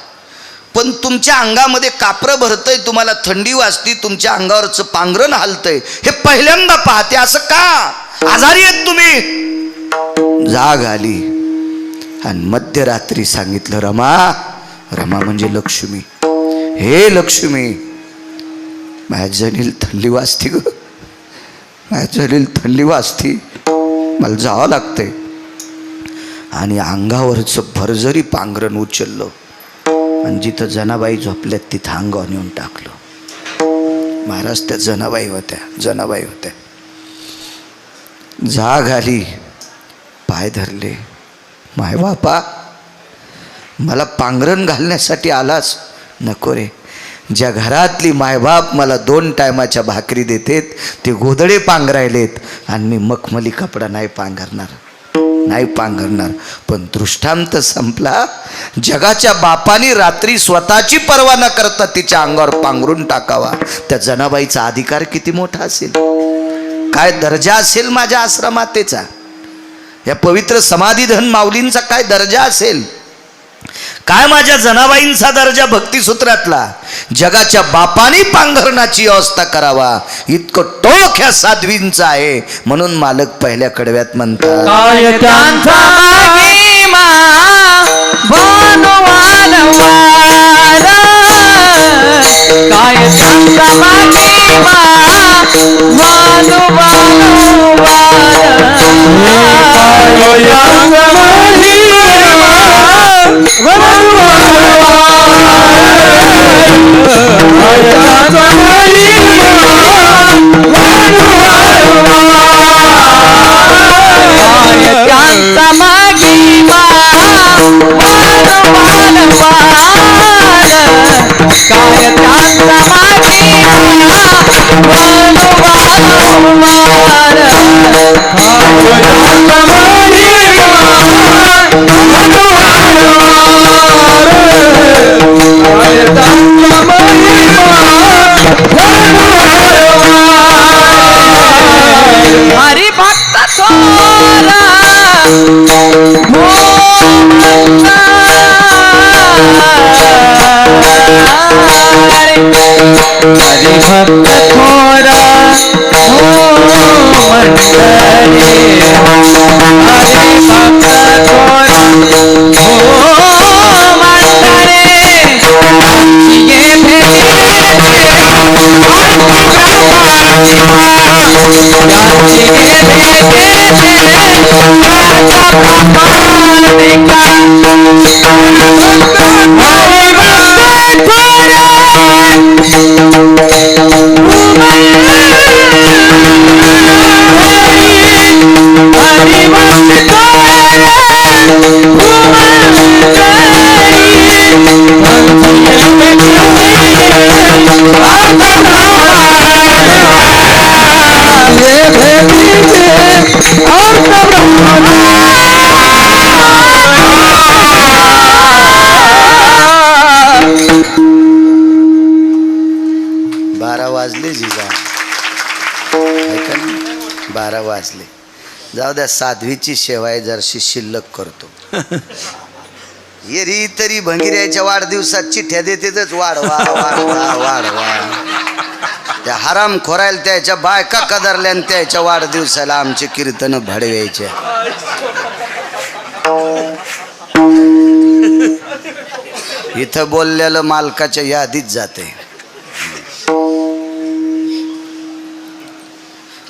पण तुमच्या अंगामध्ये कापरं भरतंय, तुम्हाला थंडी वाजती, तुमच्या अंगावरचं पांघरण हलतंय, हे पहिल्यांदा पाहते. असं का? आजारी आहेत तुम्ही? जाग आली आणि मध्यरात्री सांगितलं, रमा. रमा म्हणजे लक्ष्मी. हे लक्ष्मी, माझ्या जनील थंडी वाजती ग, माझ्या जनील थंडी वाजती, मला जावं लागतंय. आणि अंगावरचं भरजरी पांघरण उचललं आणि जिथं जनाबाई झोपल्यात तिथं अंगावर नेऊन टाकलं. महाराज त्या जनाबाई होत्या. जाग आली, पाय धरले. माय बापा, मला पांघरण घालण्यासाठी आलाच? नको रे. ज्या घरातली मायबाप मला 2 टायमाच्या भाकरी देतेत ते गोधडे पांघरायलेत आणि मी मखमली कपडा नाही पांघरणार. नाही पांघरणार. पण दृष्टांत संपला. जगाच्या बापाने रात्री स्वतःची पर्वा न करता तिच्या अंगावर पांघरून टाकावा. त्या जनाबाईचा अधिकार किती मोठा असेल, काय दर्जा असेल माझ्या आश्रमातेचा, या पवित्र समाधीधन माऊलींचा काय दर्जा असेल, काय माझ्या जनाबाईंचा दर्जा भक्तिसूत्रातला. जगाच्या बापाने पांघरणाची व्यवस्था करावा इतकं टोक ह्या साध्वींचं आहे. म्हणून मालक पहिल्या कडव्यात म्हणतात, काय त्यांचा महिमा बनवाल वार, काय त्यांचा महिमा बनवाल हरिभक्त थोरा हरिभक्त थोरा वाजले जिजा, 12 वाजले. जाऊ द्या, साध्वीची सेवा आहे, जरशी शिल्लक करतो. येरी तरी भंगिऱ्याच्या वाढदिवसात चिठ्ठ्या देतेच, वाढवा वाढवा वाढवा. त्या हराम खोरायला त्याच्या बायका कदरल्या आणि त्याच्या वाढदिवसाला आमचे कीर्तन भडवायचे. इथं बोललेलं मालकाच्या यादीत जाते.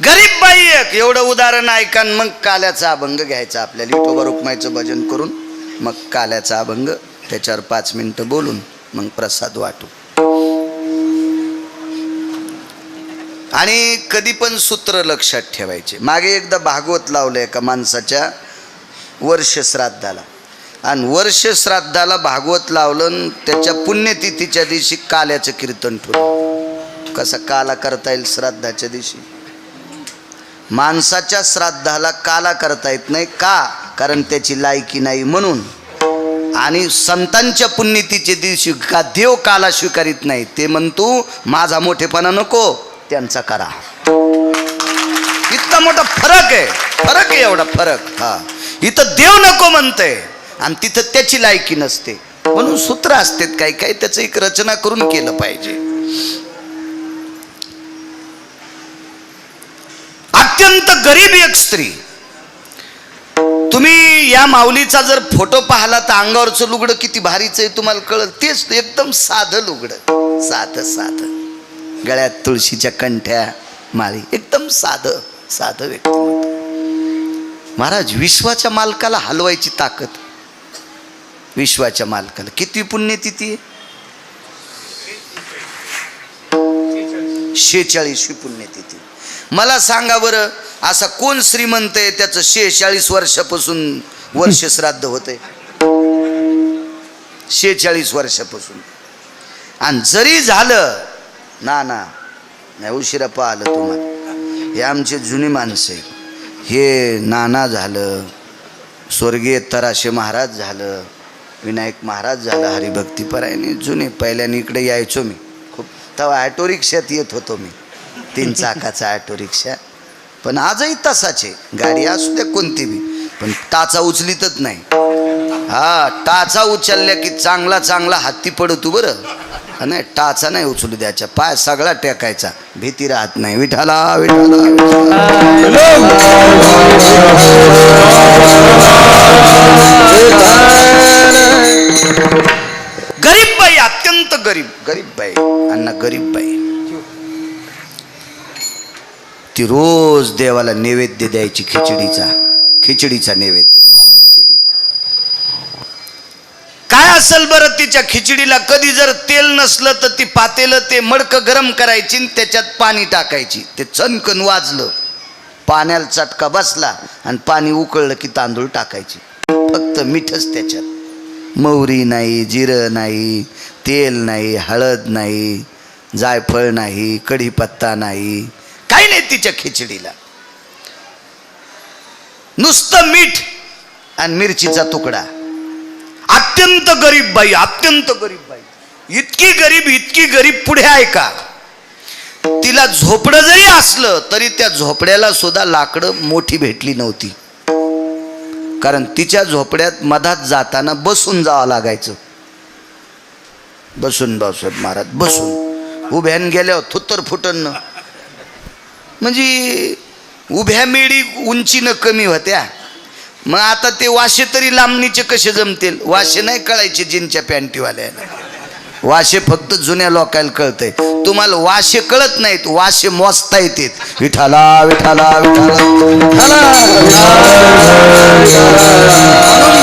गरीब बाई एक एवढं उदाहरण ऐका, मग काल्याचा अभंग घ्यायचा आपल्याला. विठोबा रुक्माईचं भजन करून मग काल्याचा अभंग, त्याच्यावर 5 मिनिटं बोलून मग प्रसाद वाटू. आणि कधी पण सूत्र लक्षात ठेवायचे. मागे एकदा भागवत लावलंय एका माणसाच्या वर्ष श्राद्धाला, आणि वर्ष श्राद्धाला भागवत लावलं. त्याच्या पुण्यतिथीच्या दिवशी काल्याचं कीर्तन ठेवलं. कसा काला करता येईल श्राद्धाच्या दिवशी? माणसाच्या श्राद्धाला काला करता येत नाही. का? कारण त्याची लायकी नाही म्हणून. आणि संतांच्या पुण्यतिथीच्या दिवशी का देव काला स्वीकारित नाही. ते म्हणतो माझा मोठेपणा नको, त्यांचा करा. इतका मोठा फरक आहे, फरक आहे एवढा फरक. हा, इथं देव नको म्हणते आणि तिथं त्याची लायकी नसते. म्हणून सूत्र असतात काही काही, त्याचं एक रचना करून केलं पाहिजे. अत्यंत गरीब एक स्त्री. तुम्ही या माऊलीचा जर फोटो पाहिला तर अंगावरचं लुगडं किती भारीच आहे तुम्हाला कळलं. तेच एकदम साधं लुगडं, साधं साधं, गळ्यात तुळशीच्या कंठ्या माळी, एकदम साधं साधं व्यक्तिमत्व. महाराज, विश्वाच्या मालकाला हलवायची ताकद. विश्वाच्या मालकाला किती पुण्यतिथी आहे? 46वी पुण्यतिथी. मला सांगा बरं, असा कोण श्रीमंत आहे त्याचं 46 वर्षापासून वर्ष श्राद्ध होते? 46 वर्षापासून. आणि जरी झालं ना नाही, उशिरा पाहिलं तुम्हाला. हे आमचे जुनी माणसं आहे. हे नाना झालं, स्वर्गीय तराशे महाराज झालं, विनायक महाराज झालं, हरिभक्तीपरायणे जुने. पहिल्याने इकडे यायचो मी खूप, तेव्हा ॲटो रिक्षात येत होतो मी, 3 चाकाचा ॲटो रिक्षा. पण आजही तसाच आहे, गाडी असू द्या कोणती बी, पण टाचा उचलीतच नाही. हा, टाचा उचलल्या की चांगला चांगला हत्ती पडतो बरं. नाही, टाचा नाही उचलू द्यायचा, पाय सगळा टेकायचा, भीती राहत नाही. विठाला विठाला गरीब बाई, अत्यंत गरीब, गरीब बाई, अण्णा गरीब बाई. ती रोज देवाला नैवेद्य द्यायची, खिचडीचा नैवेद्य. खिचडी काय असेल बरं तिच्या खिचडीला? कधी जर तेल नसलं तर ती पातेलं ते मडकं गरम करायची आणि त्याच्यात पाणी टाकायची. ते चणकन वाजलं, पाण्याला चटका बसला आणि पाणी उकळलं की तांदूळ टाकायची. फक्त मीठच त्याच्यात, मोहरी नाही, जिरं नाही, तेल नाही, हळद नाही, जायफळ नाही, कढीपत्ता नाही, काही नाही तिच्या खिचडीला. नुसतं मीठ आणि मिरचीचा तुकडा. अत्यंत गरीब बाई, अत्यंत गरीब बाई. इतकी गरीब पुढे आहे का, तिला झोपडं जरी असलं तरी त्या झोपड्याला सुद्धा लाकडं मोठी भेटली नव्हती. कारण तिच्या झोपड्यात मधात जाताना बसून जावं लागायचं. बसून बावसाहेब महाराज बसून, उभ्यान गेल्यावर थुत्तर फुटन, म्हणजे उभ्या मेडी उंचीनं कमी होत्या. मग आता ते वाशे तरी लांबणीचे कसे जमतील? वाशे नाही कळायचे जिनच्या पॅन्टीवाल्याला, वाशे फक्त जुन्या लोकांना कळतंय. तुम्हाला वाशे कळत नाहीत, वाशे मोजता येतात. विठाला विठाला विठाला. म्हणून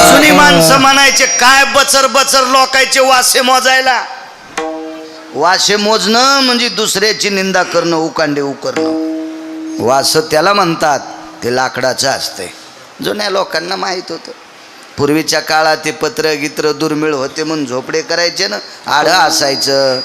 जुनी माणसं म्हणायचे, काय बचर बचर लोकांचे वाशे मोजायला. वाशे मोजणं म्हणजे दुसऱ्याची निंदा करणं, उकांडे उकरणं. वास त्याला म्हणतात, ते लाकडाचं असतंय. जुन्या लोकांना माहीत होतं. पूर्वीच्या काळात ते पत्र गित्र दुर्मिळ होते म्हणून झोपडे करायचे ना. आडं असायचं,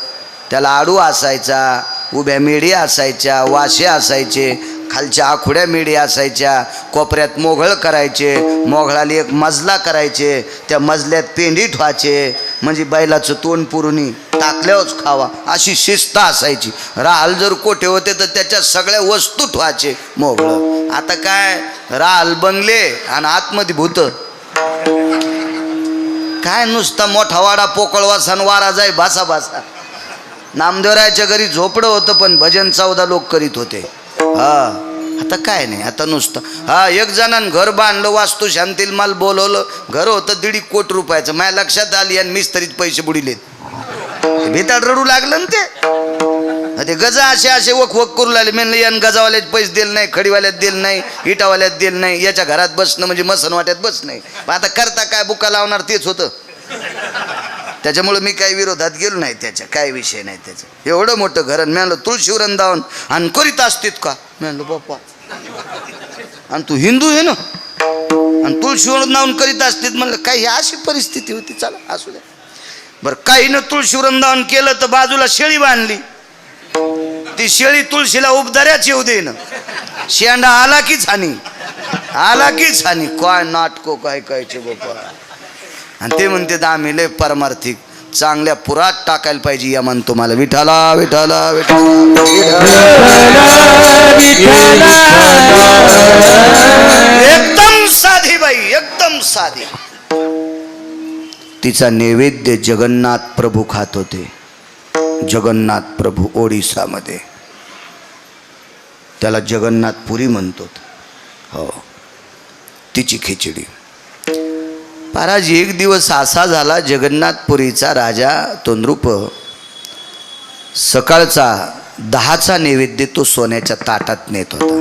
त्याला आडू असायचा, उभ्या मेढी असायच्या, वाशे असायचे, खालच्या आखुड्या मेढी असायच्या, कोपऱ्यात मोघळ करायचे, मोघळाला एक मजला करायचे, त्या मजल्यात पेंडी ठेवायचे, म्हणजे बैलाचं तोंड पुरुणी टाकल्यावरच खावा, अशी शिस्त असायची. राहाल जर कोठे होते तर त्याच्यात सगळ्या वस्तू ठेवायचे मोघळ. आता काय, राहाल बंगले आणि आतमध्ये भूत. काय नुसता मोठा वाडा पोकळवासा आणि वारा जाय भासा भासा. नामदेवरायाच्या घरी झोपडं होतं पण भजन 14 लोक करीत होते. हा, आता काय नाही, आता नुसतं. हा, एक जणानं घर बांधलं, वास्तू शांतील माल बोलवलं, घर होतं 1.5 कोटी रुपयाचं. माझ्या लक्षात आली आणि मिस्त्रीत पैसे बुडिलेत. भेताड रडू लागलं ना ते गजा असे वक करू लागले. म्हणलं यान गजावाल्यात पैसे दिले नाही, खडीवाल्यात दिले नाही, इटावाल्यात दिले नाही, याच्या घरात बसणं म्हणजे मसनवाट्यात बस नाही. आता करता काय, बुका लावणार तेच होतं. त्याच्यामुळे मी काही विरोधात गेलो नाही, त्याच्या काय विषय नाही त्याचं. एवढं मोठं घर, म्हणलं तुळशी वृंदावन आणि करीत असतीत का? म्हणलं बाप्पा, आणि तू हिंदू आहे ना, आणि तुळशी वृंदावन करीत असतीत. म्हणलं काही अशी परिस्थिती होती, चला असू द्या. बरं, काहीनं तुळशी वृंदावन केलं तर बाजूला शेळी बांधली. ती शेळी तुळशीला उपदाऱ्याच येऊ दे ना, शेंडा आला की छानी, आला की छानी. काय नाटको काय कायचे बाप्पा. आणि ते म्हणते आम्ही लय परमार्थिक, चांगल्या पुरात टाकायला पाहिजे या मन तुम्हाला. विठाला विठाला विठाला. एकदम साधी बाई, एकदम साधी. तिचा नैवेद्य जगन्नाथ प्रभू खात होते. जगन्नाथ प्रभू ओडिसामध्ये, त्याला जगन्नाथपुरी म्हणतो. हो, तिची खिचडी. महाराज, एक दिवस असा झाला, जगन्नाथपुरीचा राजा तोंडरूप सकाळचा 10चा नैवेद्य तो सोन्याच्या ताटात नेत होता.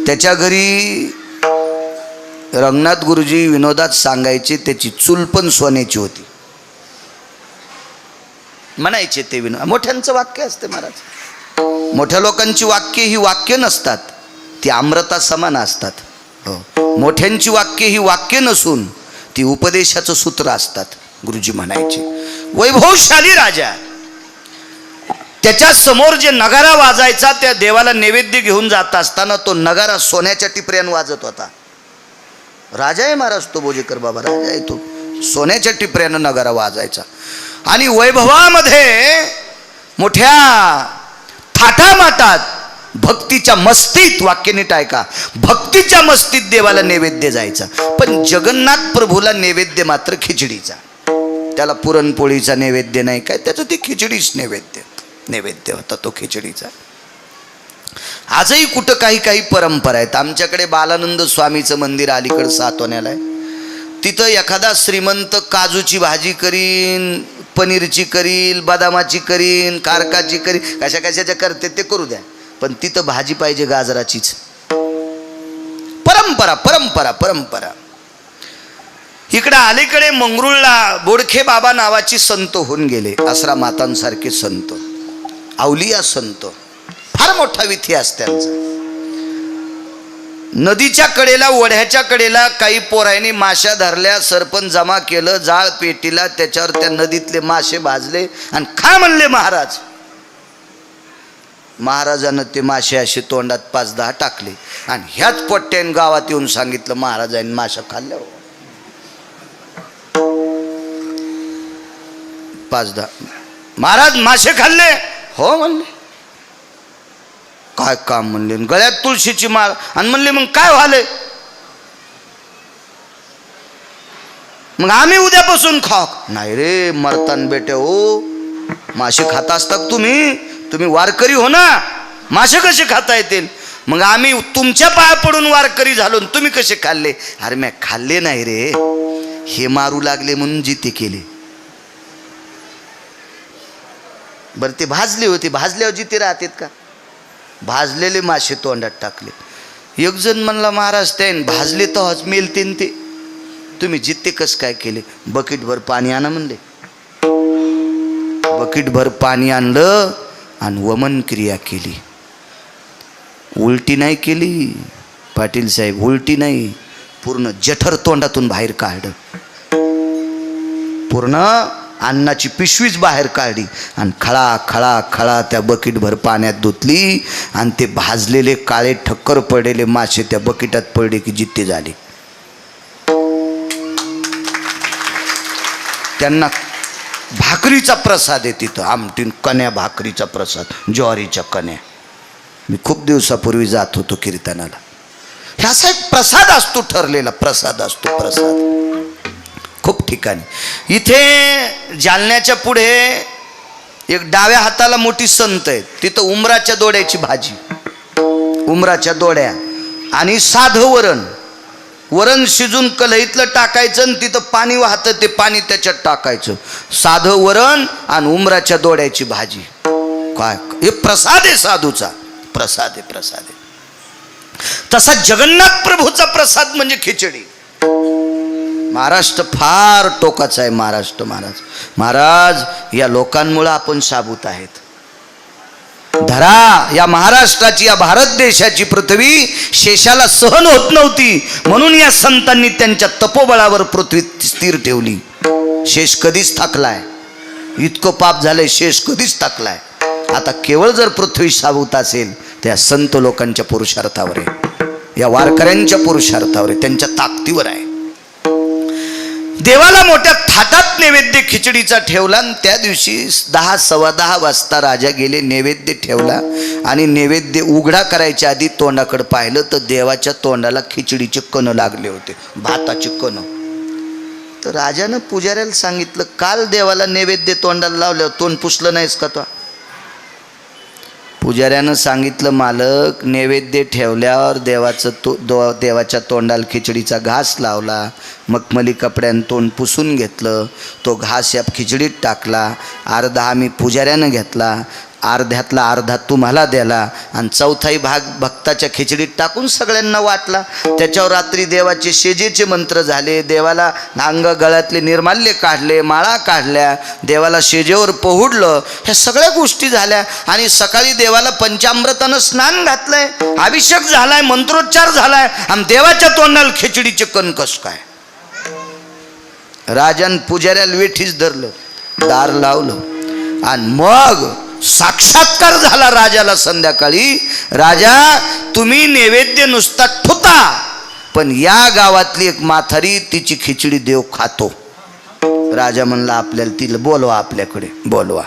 त्याच्या घरी रंगनाथ गुरुजी विनोदात सांगायचे, त्याची चूल पण सोन्याची होती. म्हणायचे ते मोठ्यांचं वाक्य असते महाराज. मोठ्या लोकांची वाक्य ही वाक्य नसतात, ती अमृता समान असतात. हो, मोठ्यांची वाक्य ही वाक्य नसून ती उपदेशाचं सूत्र असतात. गुरुजी म्हणायचे, वैभवशाली राजा, त्याच्या समोर जे नगारा वाजायचा, त्या देवाला नैवेद्य घेऊन जात असताना तो नगारा सोन्याच्या टिपऱ्यानं वाजत होता. राजा आहे महाराज तो बोजेकर बाबा, राजा आहे तो. सोन्याच्या टिपऱ्यानं नगारा वाजायचा आणि वैभवामध्ये मोठ्या थाटामाटात भक्तीच्या मस्तीत, वाक्य नीट ऐका, भक्तीच्या मस्तीत देवाला नैवेद्य जायचा. पण जगन्नाथ प्रभूला नैवेद्य मात्र खिचडीचा. त्याला पुरणपोळीचा नैवेद्य नाही काय, त्याचं ते खिचडीच नैवेद्य होता तो खिचडीचा. आजही कुठं काही काही परंपरा आहेत. आमच्याकडे बालानंद स्वामीचं मंदिर अलीकडं सातवण्याला आहे. तिथं एखादा श्रीमंत काजूची भाजी करीन, पनीरची करील, बदामाची करीन, कारकाची करीन, कशा कशाच्या करते ते करू द्या, पण तिथं भाजी पाहिजे गाजराचीच. परंपरा परंपरा परंपरा. इकडं अलीकडे मंगरुळला बोडखे बाबा नावाची संत होऊन गेले, आसरा मातांसारखे संत, अवलिया संत, फार मोठा इतिहास त्यांचा. नदीच्या कडेला, ओढ्याच्या कडेला काही पोरांनी माश्या धरल्या, सरपंच जमा केलं, जाळ पेटीला, त्याच्यावर त्या नदीतले मासे भाजले आणि खा म्हणले महाराज. महाराजानं ते मासे असे तोंडात 5-10 टाकले आणि ह्याच पोट्ट्याने गावात येऊन सांगितलं महाराजांनी माशा खाल्ल्या. 5-10 महाराज मासे खाल्ले? हो म्हणले. काय काम म्हणले? गळ्यात तुळशीची माळ. आणि म्हणले मग काय व्हालंय? मग आम्ही उद्यापासून खाऊ. नाही रे मरतान बेटे हो, मासे खाता असतात तुम्ही वारकरी हो ना, मासे कसे खाता येतील? मग आम्ही तुमच्या पाया पडून वारकरी झालो, तुम्ही कसे खाल्ले? अरे मी खाल्ले नाही रे, हे मारू लागले म्हणून जिते केले. बरं ते भाजले होते, भाजल्यावर जिते राहतात का? भाजलेले मासे तोंडात टाकले. एक जण म्हणला महाराज त्याने भाजले तर मेलते ते, तुम्ही जिते कस काय केले? बकेटभर पाणी आणा म्हणले. बकेटभर पाणी आणलं आणि वमन क्रिया केली. उलटी नाही केली पाटील साहेब, उलटी नाही, पूर्ण जठर तोंडातून बाहेर काढलं. पूर्ण अन्नाची पिशवीच बाहेर काढली आणि खळा खळा खळा त्या बकेटभर पाण्यात धुतली आणि ते भाजलेले काळे ठक्कर पडलेले मासे त्या बकेटात पडले की जित्ते झाले. त्यांना भाकरीचा प्रसाद आहे तिथं, आमटीन कण्या भाकरीचा प्रसाद, ज्वारीच्या कण्या. मी खूप दिवसापूर्वी जात होतो कीर्तनाला. ह्याचा एक प्रसाद असतो, ठरलेला प्रसाद असतो, प्रसाद खूप ठिकाणी. इथे जालन्याच्या पुढे एक डाव्या हाताला मोठी संत आहे, तिथं उमराच्या दोड्याची भाजी, उमराच्या दोड्या आणि साधं वरण. वरण शिजून कढईतलं टाकायचं आणि तिथं पाणी वाहतं, ते पाणी त्याच्यात टाकायचं. साधं वरण आणि उमराच्या दोड्याची भाजी. काय हे प्रसाद आहे, साधूचा प्रसाद आहे, प्रसाद आहे. तसा जगन्नाथ प्रभूचा प्रसाद म्हणजे खिचडी. महाराष्ट्र फार टोकाचा आहे. महाराष्ट्र महाराज या लोकांमुळे आपण साबूत आहेत. धरा या महाराष्ट्राची, या भारत देशाची पृथ्वी शेषाला सहन होत नव्हती, म्हणून या संतांनी त्यांच्या तपोबळावर पृथ्वी स्थिर ठेवली. शेष कधीच थकलाय, इतकं पाप झालंय, शेष कधीच थकलाय. आता केवळ जर पृथ्वी साबूत असेल त्या संत लोकांच्या पुरुषार्थावर आहे, या वारकऱ्यांच्या पुरुषार्थावर आहे, त्यांच्या ताकदीवर आहे. देवाला मोठ्या थाटात नैवेद्य खिचडीचा ठेवला आणि त्या दिवशी 10-10:15 वाजता राजा गेले, नैवेद्य ठेवला आणि नैवेद्य उघडा करायच्या आधी तोंडाकडे पाहिलं तर देवाच्या तोंडाला खिचडीचे कण लागले होते, भाताचे कण. तर राजानं पुजाऱ्याला सांगितलं, काल देवाला नैवेद्य तोंडाला लावल्यावर तोंड पुसलं नाहीस का तो? पुजाऱ्यानं सांगितलं, मालक नैवेद्य ठेवल्यावर देवाच्या तोंडाला खिचडीचा घास लावला, मखमली कपड्यानं तोंड पुसून घेतलं, तो घास या खिचडीत टाकला, अर्धा आम्ही पुजाऱ्यानं घेतला, अर्ध्यातला अर्धा तुम्हाला द्याला आणि चौथाही भाग भक्ताच्या खिचडीत टाकून सगळ्यांना वाटला. त्याच्यावर रात्री देवाचे शेजेचे मंत्र झाले, देवाला अंग गळ्यातले निर्माल्य काढले, माळा काढल्या, देवाला शेजेवर पोहुडलं, ह्या सगळ्या गोष्टी झाल्या आणि सकाळी देवाला पंचामृतानं स्नान घातलंय, अभिषेक झालाय, मंत्रोच्चार झालाय आणि देवाच्या तोंडाला खिचडीचे कण कस काय? राजान पुजाऱ्याला वेठीच धरलं, दार लावलं आणि मग साक्षात्कार झाला राजाला. संध्याकाळी, राजा तुम्ही नैवेद्य नुसता ठुता पण या गावातली एक म्हातारी तिची खिचडी देव खातो. राजा म्हणला आपल्याला तिला बोलवा, आपल्याकडे बोलवा.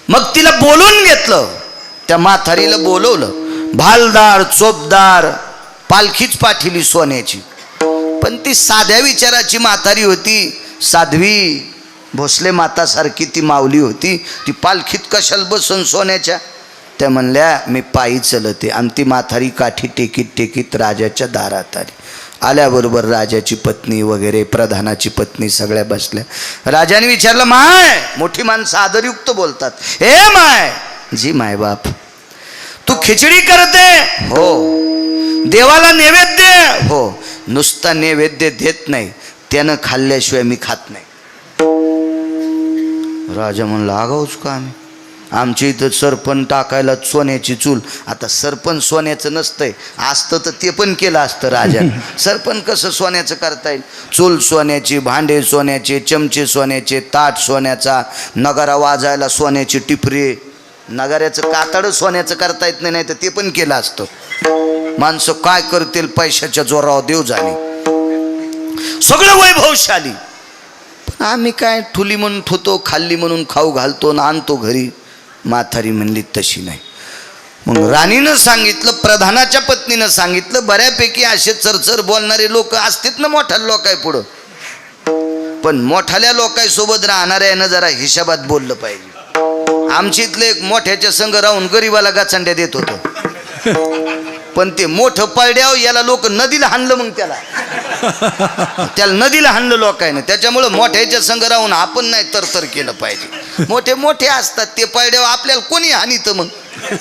मग तिला बोलून घेतलं. त्या म्हातारीला बोलवलं. भालदार चोपदार पालखीच पाठिली सोन्याची. पण ती साध्या विचाराची म्हातारी होती. साध्वी भोसले मातासारखी ती माऊली होती. ती पालखीत कशाला बसून सोन्याच्या. त्या म्हणल्या मी पायी चलते. आणि ती म्हातारी काठी टेकीत टेकीत राजाच्या दारात आली. आल्याबरोबर राजाची पत्नी वगैरे प्रधानाची पत्नी सगळ्या बसल्या. राजाने विचारलं माय, मोठी माणसं आदरयुक्त बोलतात, हे माय. जी माय बाप. तू खिचडी करते? हो. देवाला नैवेद्य? हो. नुसता नैवेद्य देत नाही, त्यानं खाल्ल्याशिवाय मी खात नाही. राजा म्हणला आगाऊच का आम्ही, आमच्या इथं सरपण टाकायला सोन्याची चूल. आता सरपण सोन्याचं नसतंय, असतं तर ते पण केलं असतं राजाने. सरपण कसं सोन्याचं करता येईल. चूल सोन्याची, भांडे सोन्याचे, चमचे सोन्याचे, ताट सोन्याचा, नगारा वाजायला सोन्याची टिपरी, नगाऱ्याचं कातडं सोन्याचं करता येत नाही, तर ते पण केलं असतं. माणसं काय करतील पैशाच्या जोरावर देव जाणे. सगळं वैभवशाली. पण आम्ही काय ठुली म्हणून ठुतो, खाल्ली म्हणून खाऊ घालतो ना आणतो घरी. म्हातारी म्हणली तशी नाही. मग राणीनं सांगितलं, प्रधानाच्या पत्नीनं सांगितलं, बऱ्यापैकी असे चरचर बोलणारे लोक असतात ना मोठ्या लोकाय पुढं, पण मोठ्याल्या लोकांसोबत राहणाऱ्यानं जरा हिशोबात बोललं पाहिजे. आमच्या इथले एक मोठ्याच्या संग राहून गरीबाला गाचंड्या देत होतं. पण ते मोठं पळड्याव याला लोक नदीला हाणलं. मग त्याला नदीला हाणलं लोकांना. त्याच्यामुळं मोठ्याच्या संग राहून आपण नाही तरतर केलं पाहिजे. मोठे मोठे असतात ते पळड्याव, आपल्याला कोणी हानीत मग.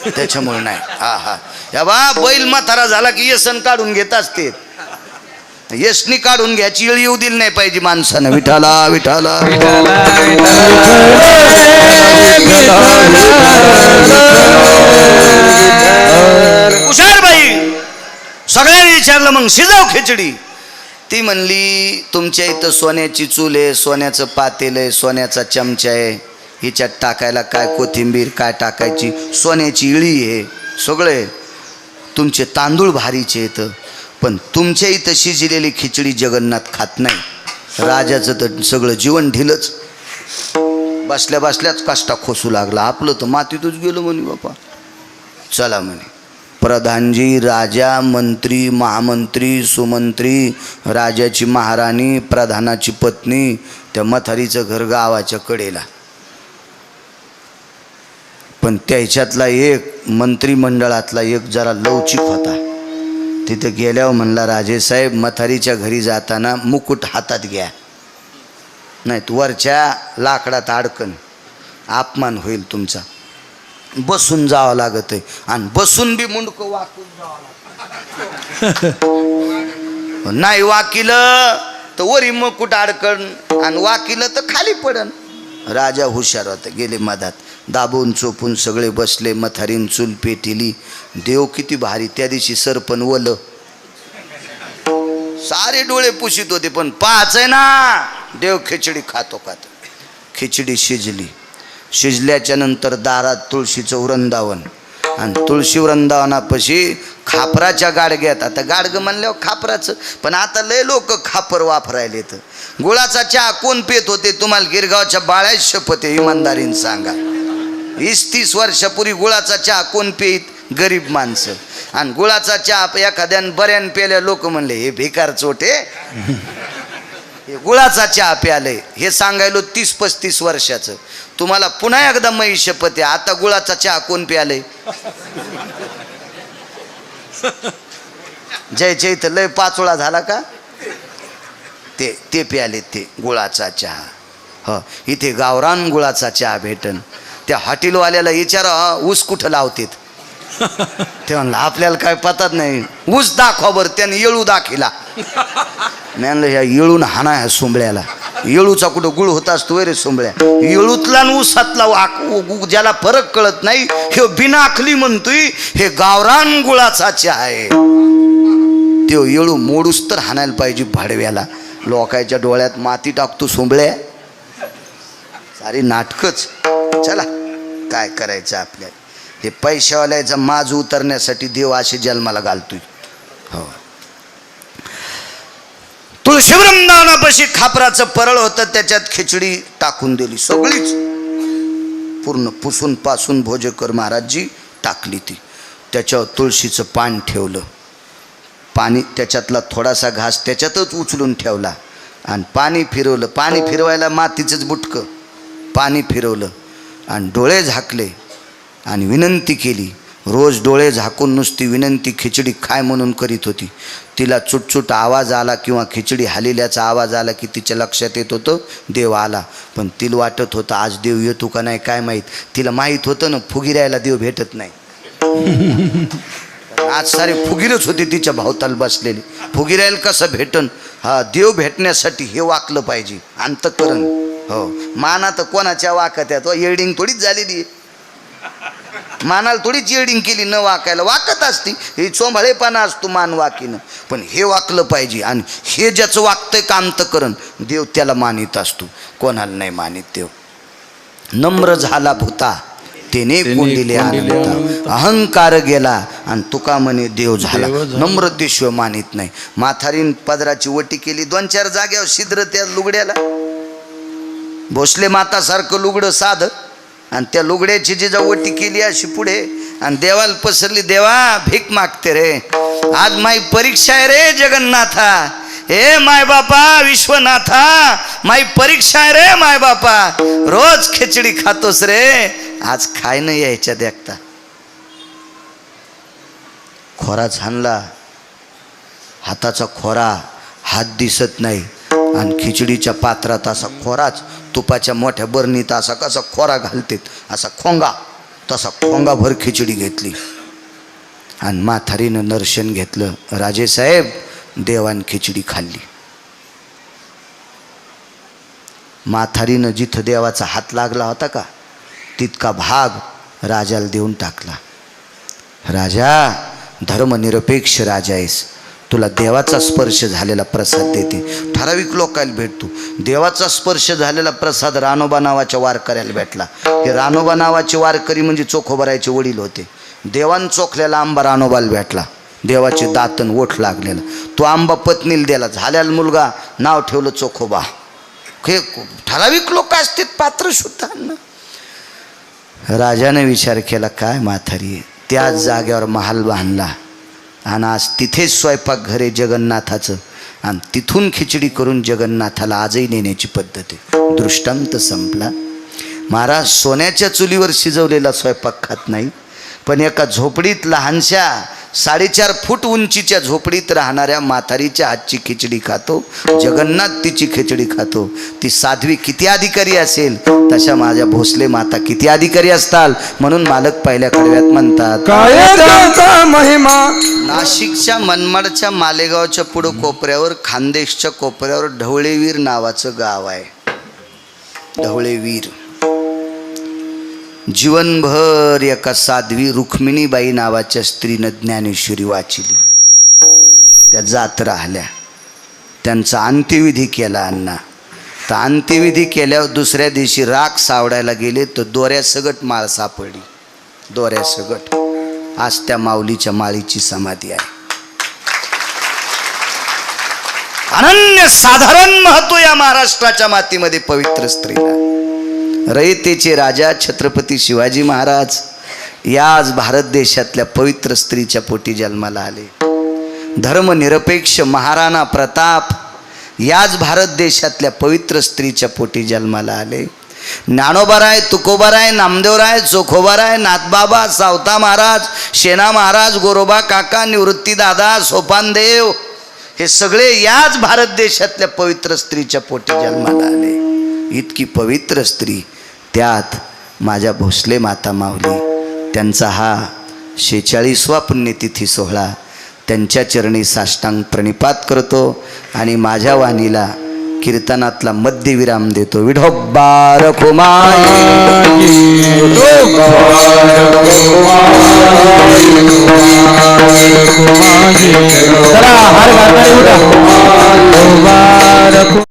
त्याच्यामुळे नाही. हा हा या बा बैल म्हातारा झाला की येसन काढून घेत असते. यशनी काढून घ्यायची वेळ येऊ दिली नाही पाहिजे माणसानं. विठाला विठाला हुशार बाई. सगळ्यांनी विचारलं मग शिजाव खिचडी. ती म्हणली तुमच्या इथं सोन्याची चूल आहे, सोन्याचं पातेल आहे, सोन्याचा चमचा आहे, हिच्यात टाकायला काय कोथिंबीर काय टाकायची, सोन्याची इळी आहे, सगळे तुमचे तांदूळ भारीचे येतं. पण तुमच्या इथं शिजलेली खिचडी जगन्नाथ खात नाही. राजाचं तर सगळं जीवन ढिलच. बसल्या बसल्याच काष्टा खोसू लागला. आपलं तर मातीतच गेलो म्हणे बापा. चला म्हणे प्रधानजी, राजा, मंत्री, महामंत्री, सुमंत्री, राजाची महाराणी, प्रधानाची पत्नी, त्या म्हातारीचं घर गावाच्या कडेला. पण त्याच्यातला एक मंत्रिमंडळातला एक जरा लवचिक होता. तिथं गेल्यावर म्हणला राजेसाहेब म्हातारीच्या घरी जाताना मुकुट हातात घ्या, नाही वरच्या लाकडात अडकन, अपमान होईल तुमचा. बसून जावं लागत आहे. आणि बसून बी मुंडकं वाकून जावं लागत. नाही वाकिलं तर वरी मुकुट अडकण, आणि वाकिलं तर खाली पडन. राजा हुशार होता. गेले मधात दाबून चोपून सगळे बसले. म्हातारीन चूल पेटिली. देव किती भारी. त्या दिवशी सरपण ओलं, सारे डोळे पुशीत होते. पण पाहायचंय ना देव खिचडी खातो खातो. खिचडी शिजली. शिजल्याच्या नंतर दारात तुळशीचं वृंदावन. आणि तुळशी वृंदावनापाशी खापराच्या गाडग्यात. आता गाडगं म्हणल्यावर खापराचं, पण आता लय लोक खापर वापरायले. तर गुळाचा चहा कोण पेत होते तुम्हाला गिरगावच्या बाळ्याच शपथ आहे, इमानदारीने सांगा. 20-30 वर्षापूर्वी गुळाचा चहा कोण पेत? गरीब माणसं. आणि गुळाचा चहा एखाद्यानं बऱ्यान पेल्या लोक म्हणले हे भिकार चोटे, हे गुळाचा चहा प्याले. हे सांगायलो 30-35 वर्षाचं. तुम्हाला पुन्हा एकदा मै शपथ आहे, आता गुळाचा चहा कोण प्याले? जयच्या इथं लय पाचोळा झाला का ते प्याले ते गुळाचा चहा. हो इथे गावरान गुळाचा चहा भेटन. त्या हॉटेलवाल्याला विचारा ऊस कुठं लावतेत. ते म्हणलं आपल्याला काय पतात नाही. ऊस दाखवा बरं. त्याने येळू दाखिला. म्हणलं ह्या येळून हाणा ह्या सोंबळ्याला. येळूचा कुठं गुळ होता असतो रे सोंबळ्या. येळूतला आणि ऊसातला ज्याला फरक कळत नाही हे बिनाखली म्हणतोय हे गावरान गुळाचा चहा आहे. तो येळू मोडूस तर हाणायला पाहिजे भाडव्याला. लोकांच्या डोळ्यात माती टाकतो सोंबळ्या. सारी नाटकच. चला काय करायचं आपल्याला. हे पैशावाल्याचा माज उतरण्यासाठी देव असे जन्माला घालतोय. हो तुळशी वृंदावनापाशी खापराचं परळ होतं, त्याच्यात खिचडी टाकून दिली सगळीच, पूर्ण पुसून पासून भोजेकर महाराजजी टाकली ती. त्याच्यावर तुळशीचं पान ठेवलं, पाणी त्याच्यातला थोडासा घास त्याच्यातच उचलून ठेवला आणि पाणी फिरवलं. पाणी फिरवायला मातीचंच बुटकं, पाणी फिरवलं आणि डोळे झाकले आणि विनंती केली. रोज डोळे झाकून नुसती विनंती, खिचडी खाय म्हणून करीत होती. तिला चुटचुट आवाज आला किंवा खिचडी हालिल्याचा आवाज आला की तिच्या लक्षात येत होतं देव आला. पण तिला वाटत होतं आज देव येतो का नाही काय माहीत. तिला माहीत होतं ना फुगिरायला देव भेटत नाही. आज सारे फुगीरच होते तिच्या भावताल बसलेले. फुगिरायला कसं भेटन? हा, देव भेटण्यासाठी हे वाकलं पाहिजे अंतःकरण. हो, माना तर कोणाच्या वाकत आहेत, येडिंग थोडीच झालेली आहे. मानाला थोडीच येडिंग केली न वाकायला, वाकत असती ही चोंभाळेपणा असतो मान वाकीनं. पण हे वाकलं पाहिजे आणि हे ज्याचं वागतंय का अंतःकरण, देव त्याला मानित असतो, कोणाला नाही मानित देव. नम्र झाला भूता तेने कोंडिले अनंता, अहंकार गेला आणि तुका म्हणे देव झाला. नम्रतेशिवाय मानित नाही. म्हातारीन पदराची वटी केली 2-4 जाग्यावर छिद्र त्या लुगड्याला. भोसले मातासारखं लुगडं साधं आणि त्या लुगड्याची जिजा वटी केली अशी पुढे आणि देवाला पसरली. देवा भीक मागते रे, आज माई परीक्षा आहे रे जगन्नाथा. हे माय बापा विश्वनाथा, माई परीक्षा आहे रे माय बापा. रोज खिचडी खातोस रे, आज खाय नाही यायच्या देखता. खोरा झानला, हाताचा खोरा, हात दिसत नाही आणि खिचडीच्या पात्रात असा खोराच, तुपाच्या मोठ्या बरणीत असा कसा खोरा घालतेत असा खोंगा, तसा खोंगाभर खिचडी घेतली आणि म्हातारीनं दर्शन घेतलं. राजेसाहेब देवान खिचडी खाल्ली. म्हातारीनं जिथं देवाचा हात लागला होता का तितका भाग राजाला देऊन टाकला. राजा धर्मनिरपेक्ष राजा आहेस, तुला देवाचा स्पर्श झालेला प्रसाद देते. ठराविक लोकांना भेटतो. देवाचा स्पर्श झालेला प्रसाद रानोबा नावाच्या वारकऱ्याला भेटला. हे रानोबा नावाचे वारकरी म्हणजे चोखोबरायचे वडील होते. देवान चोखलेला आंबा रानोबाला भेटला, देवाचे दातन ओठ लागलेला. तो आंबा पत्नीला दिला, झाल्याला मुलगा, नाव ठेवलं चोखोबा. हे ठराविक लोक असतात पात्र शुद्धांना. राजाने विचार केला काय म्हातारी, त्याच जागेवर महाल बांधला आणि आज तिथेच स्वयंपाक घरे जगन्नाथाचं आणि तिथून खिचडी करून जगन्नाथाला आजही नेण्याची पद्धत आहे. दृष्टांत संपला. महाराज सोन्याच्या चुलीवर शिजवलेला स्वयंपाक खात नाही, पण एका झोपडीत लहानशा 4.5 फूट उंचीच्या झोपडीत राहणाऱ्या म्हातारीच्या हातची खिचडी खातो. जगन्नाथ तिची खिचडी खातो. ती साध्वी किती अधिकारी असेल तशा माझ्या भोसले माता किती अधिकारी असताल. म्हणून मालक पहिल्या कडव्यात म्हणतात काय त्याचा महिमा. नाशिकच्या मनमाडच्या मालेगावच्या पुढं कोपऱ्यावर, खानदेशच्या कोपऱ्यावर ढवळेवीर नावाचं गाव आहे. ढवळेवीर. जीवनभर एका साध्वी रुक्मिणीबाई नावाच्या स्त्रीनं ज्ञानेश्वरी वाचिली. त्या जात राहिल्या. त्यांचा अंत्यविधी केला अण्णा. तर अंत्यविधी केल्यावर दुसऱ्या दिवशी राख सावडायला गेले तर दोऱ्यासगट माळ सापडली. दोऱ्यासगट. आज त्या माऊलीच्या माळीची समाधी आहे. अनन्य साधारण महत्व या महाराष्ट्राच्या मातीमध्ये पवित्र स्त्रीला. रयतेचे राजा छत्रपती शिवाजी महाराज याच भारत देशातल्या पवित्र स्त्रीच्या पोटी जन्माला आले. धर्मनिरपेक्ष महाराणा प्रताप याच भारत देशातल्या पवित्र स्त्रीच्या पोटी जन्माला आले. ज्ञानोबाराय, तुकोबाराय, नामदेवराय, चोखोबाराय, नाथबाबा, सावता महाराज, शेना महाराज, गोरोबा काका, निवृत्तीदादा, सोपानदेव हे सगळे याच भारत देशातल्या पवित्र स्त्रीच्या पोटी जन्माला आले. इतकी पवित्र स्त्री, त्यात माझ्या भोसले माता माऊली, त्यांचा हा 46वा पुण्यतिथी सोहळा. त्यांच्या चरणी साष्टांग प्रणिपात करतो आणि माझ्या वाणीला कीर्तनातला मध्यविराम देतो. विठोबा रखुमाई, चला हर